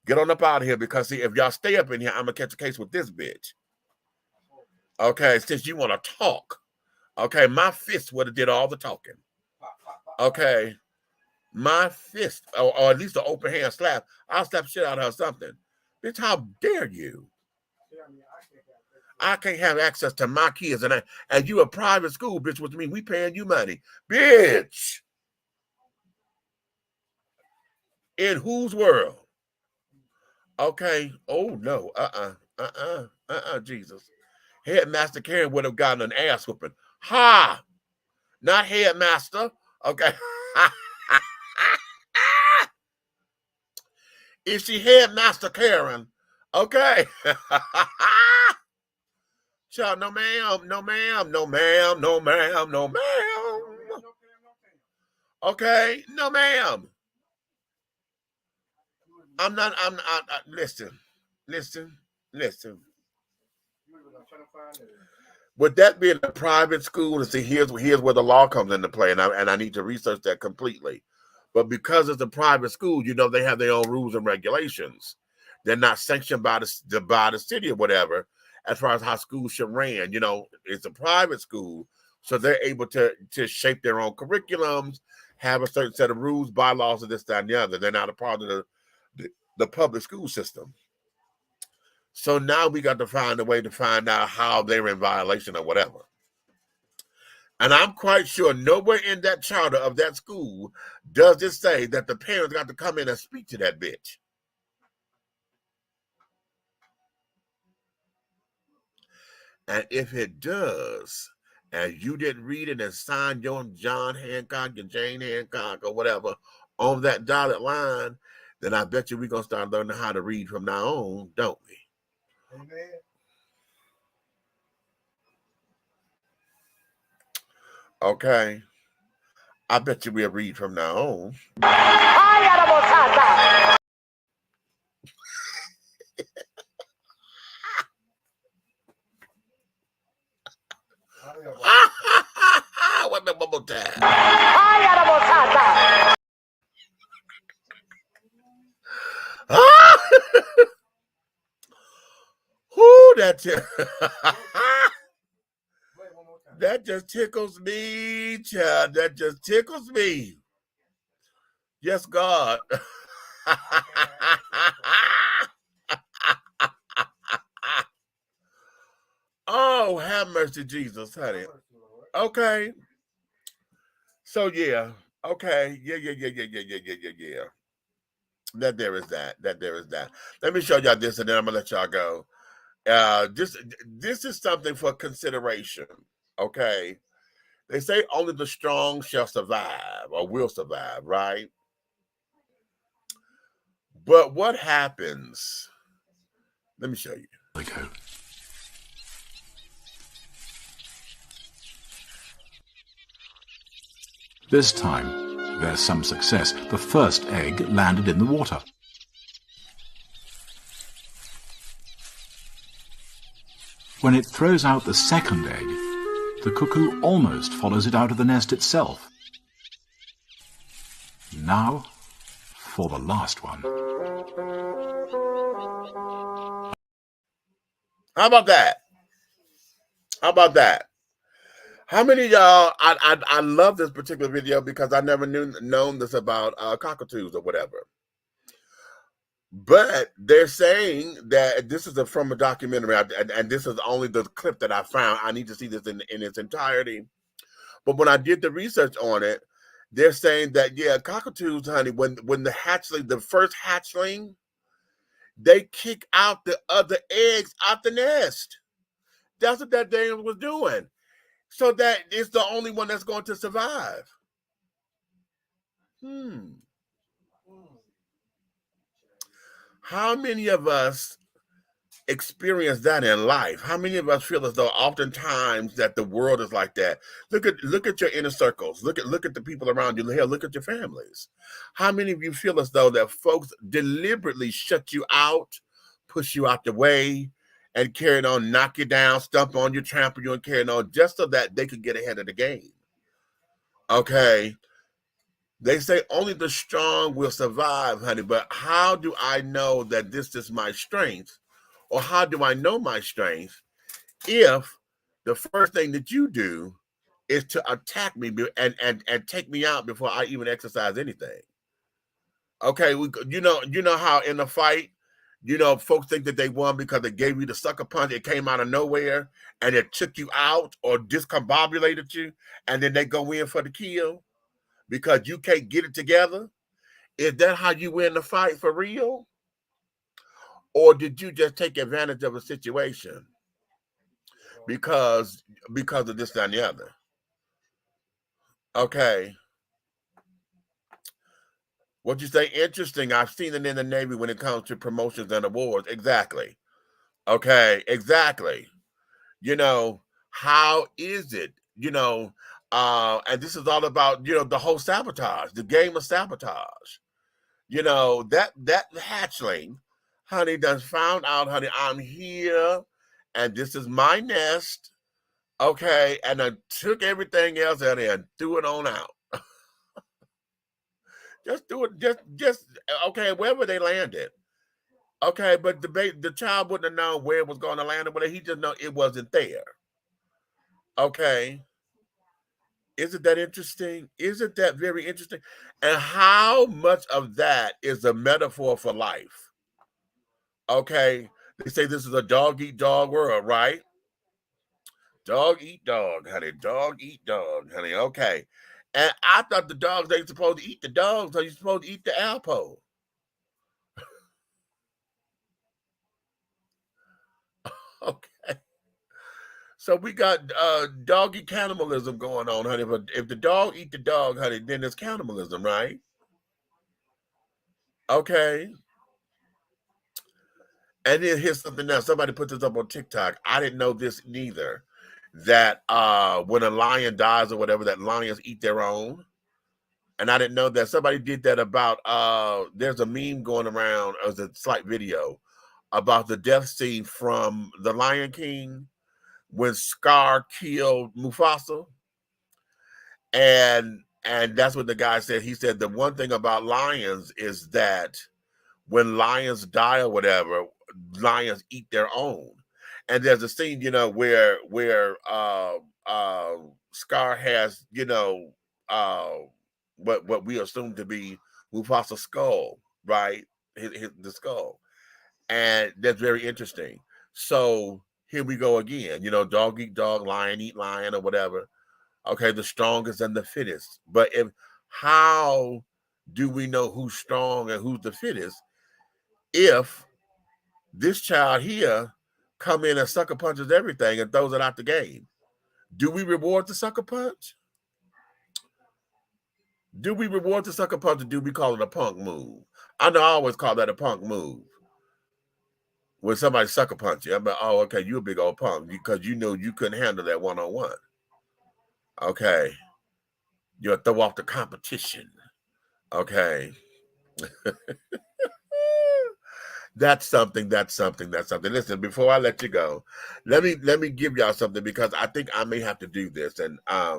Get on up out of here because, see, if y'all stay up in here, I'm going to catch a case with this bitch. Okay, since you want to talk. Okay, my fist would have did all the talking. Okay, my fist, or at least an open hand slap, I'll slap shit out of her or something. Bitch, how dare you? I can't have access to my kids, and you a private school, bitch, which means we paying you money. Bitch! In whose world? Okay. Oh, no. Jesus. Headmaster Karen would have gotten an ass whooping. Ha! Not headmaster. Okay. Is she Headmaster Karen? Okay. Child, no ma'am, no ma'am, no ma'am, no ma'am, no ma'am. Okay, no ma'am. Listen. With that being a private school, and see, here's where the law comes into play, and I need to research that completely. But because it's a private school, you know, they have their own rules and regulations. They're not sanctioned by the city or whatever, as far as how schools should run. You know, it's a private school, so they're able to shape their own curriculums, have a certain set of rules, bylaws, and this, that, and the other. They're not a part of the public school system. So now we got to find a way to find out how they're in violation or whatever. And I'm quite sure nowhere in that charter of that school does it say that the parents got to come in and speak to that bitch. And if it does, and you didn't read it and sign your John Hancock and Jane Hancock or whatever on that dotted line, then I bet you we're going to start learning how to read from now on, don't we? Amen. Okay. I bet you we'll read from now on. What the bubble time? Whoo, that just tickles me, child. That just tickles me. Yes, God. Oh, have mercy, Jesus, honey. Okay. So yeah. Okay. Yeah. That there is that. Let me show y'all this, and then I'm gonna let y'all go. This is something for consideration. Okay. They say only the strong shall survive or will survive, right? But what happens? Let me show you. Okay. This time, there's some success. The first egg landed in the water. When it throws out the second egg, The cuckoo almost follows it out of the nest itself. Now, for the last one. How about that? How about that? How many of y'all? I love this particular video because I never known this about cockatoos or whatever. But they're saying that this is from a documentary, and this is only the clip that I found. I need to see this in its entirety. But when I did the research on it, they're saying that, yeah, cockatoos, honey, when the first hatchling, they kick out the other eggs out the nest. That's what that thing was doing. So that it's the only one that's going to survive. How many of us experience that in life? How many of us feel as though oftentimes that the world is like that? Look at your inner circles. Look at the people around you. Hell, look at your families. How many of you feel as though that folks deliberately shut you out, push you out the way, and carry on, knock you down, stump on you, trample you, and carry on just so that they could get ahead of the game? Okay. They say only the strong will survive, honey. But how do I know that this is my strength? Or how do I know my strength if the first thing that you do is to attack me and take me out before I even exercise anything? Okay, you know how in a fight, folks think that they won because they gave you the sucker punch. It came out of nowhere and it took you out or discombobulated you, and then they go in for the kill because you can't get it together. Is that how you win the fight for real? Or did you just take advantage of a situation because of this, that, and the other? Okay. What you say? Interesting. I've seen it in the Navy when it comes to promotions and awards. Exactly. Okay. Exactly. How is it? And this is all about, the whole sabotage, the game of sabotage. That hatchling, honey, done found out, honey, I'm here and this is my nest. Okay. And I took everything else out there and threw it on out. Just do it. Just okay. Wherever they landed. Okay. But the child wouldn't have known where it was going to land, but he just know it wasn't there. Okay. Isn't that interesting? Isn't that very interesting? And how much of that is a metaphor for life? Okay. They say this is a dog eat dog world, right? Dog eat dog, honey. Dog eat dog, honey. Okay. And I thought the dogs ain't supposed to eat the dogs, so you're supposed to eat the apple. Okay. So we got doggy cannibalism going on, honey. But if the dog eat the dog, honey, then it's cannibalism, right? Okay. And then here's something else. Somebody put this up on TikTok. I didn't know this neither. That when a lion dies or whatever, that lions eat their own. And I didn't know that. Somebody did that about there's a meme going around as a slight video about the death scene from The Lion King when Scar killed Mufasa. And that's what the guy said. He said the one thing about lions is that when lions die or whatever, lions eat their own. And there's a scene, where Scar has, what we assume to be Mufasa's skull, right? The skull. And that's very interesting. So here we go again, dog eat dog, lion eat lion or whatever. Okay, the strongest and the fittest. But how do we know who's strong and who's the fittest if this child here come in and sucker punches everything and throws it out the game? Do we reward the sucker punch? Do we reward the sucker punch or do we call it a punk move? I know I always call that a punk move. When somebody sucker punch you, I'm like, oh, okay, you a big old punk because you know you couldn't handle that one-on-one. Okay. You'll throw off the competition. Okay. That's something. That's something. That's something. Listen, before I let you go, let me give y'all something because I think I may have to do this. And I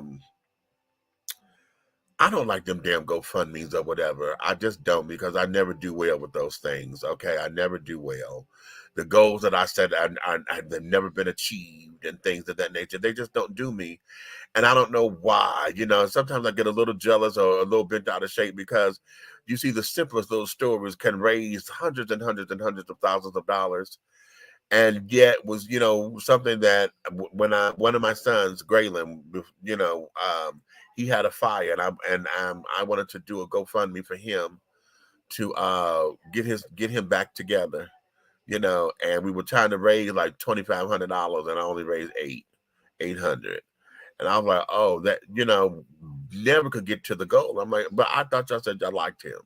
don't like them damn GoFundMe's or whatever. I just don't because I never do well with those things. Okay, I never do well. The goals that I set, they've never been achieved, and things of that nature. They just don't do me, and I don't know why. You know, sometimes I get a little jealous or a little bent out of shape because you see the simplest little stories can raise hundreds and hundreds and hundreds of thousands of dollars, and yet was something that when one of my sons, Graylin, he had a fire, and I wanted to do a GoFundMe for him to get him back together, and we were trying to raise like $2,500, and I only raised 800. And I was like, oh, that, never could get to the goal. I'm like, but I thought y'all said y'all liked him.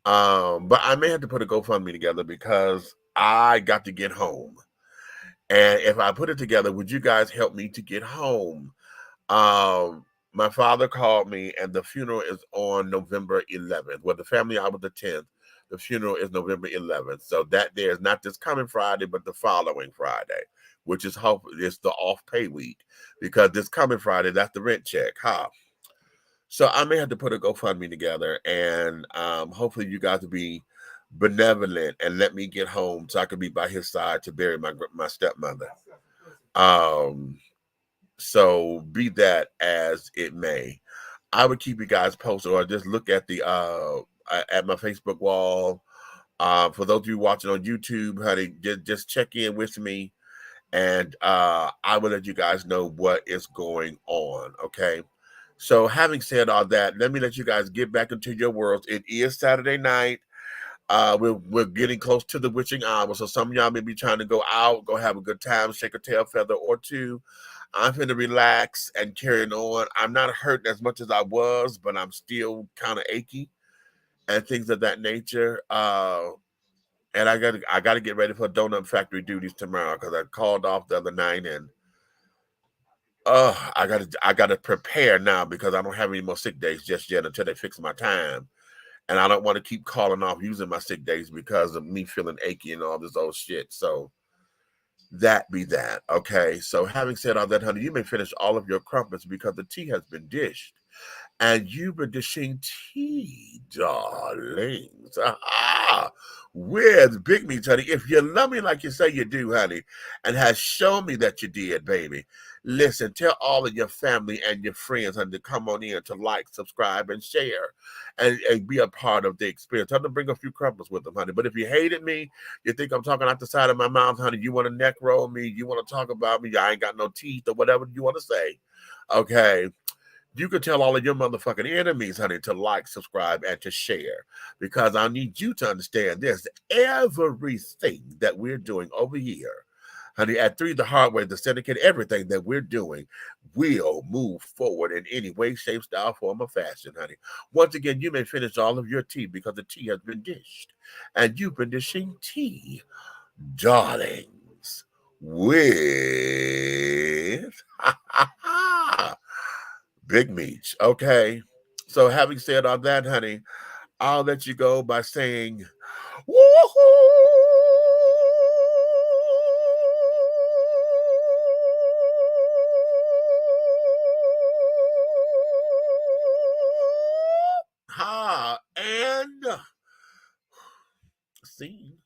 But I may have to put a GoFundMe together because I got to get home. And if I put it together, would you guys help me to get home? My father called me, and the funeral is on November 11th. Well, the family out was the 10th. The funeral is November 11th. So that there is not this coming Friday, but the following Friday, which is it's the off pay week, because this coming Friday, that's the rent check. So I may have to put a GoFundMe together, and hopefully you guys will be benevolent and let me get home so I can be by his side to bury my stepmother. So be that as it may, I would keep you guys posted, or just look at the at my Facebook wall. For those of you watching on YouTube, honey, just check in with me, and I will let you guys know what is going on. Okay. So having said all that, let me let you guys get back into your worlds. It is Saturday night. We're getting close to the witching hour, so some of y'all may be trying to go out, go have a good time, shake a tail feather or two. I'm finna relax and carrying on. I'm not hurting as much as I was, but I'm still kind of achy and things of that nature. And I gotta get ready for donut factory duties tomorrow because I called off the other night, and I gotta prepare now because I don't have any more sick days just yet until they fix my time. And I don't want to keep calling off using my sick days because of me feeling achy and all this old shit. So that be that. Okay. So having said all that, honey, you may finish all of your crumpets because the tea has been dished. And you've been dishing tea, darlings. With Big Meats, honey. If you love me like you say you do, honey, and has shown me that you did, baby, listen, tell all of your family and your friends, honey, to come on in to like, subscribe, and share, and be a part of the experience. Tell them to bring a few crumpets with them, honey. But if you hated me, you think I'm talking out the side of my mouth, honey, you want to neck roll me, you want to talk about me, I ain't got no teeth, or whatever you want to say, okay? You can tell all of your motherfucking enemies, honey, to like, subscribe, and to share. Because I need you to understand this. Everything that we're doing over here, honey, at THRU the Hard Way, the syndicate, everything that we're doing will move forward in any way, shape, style, form, or fashion, honey. Once again, you may finish all of your tea because the tea has been dished. And you've been dishing tea, darlings, with... Big Meats. Okay. So having said all that, honey, I'll let you go by saying, woohoo! And scene.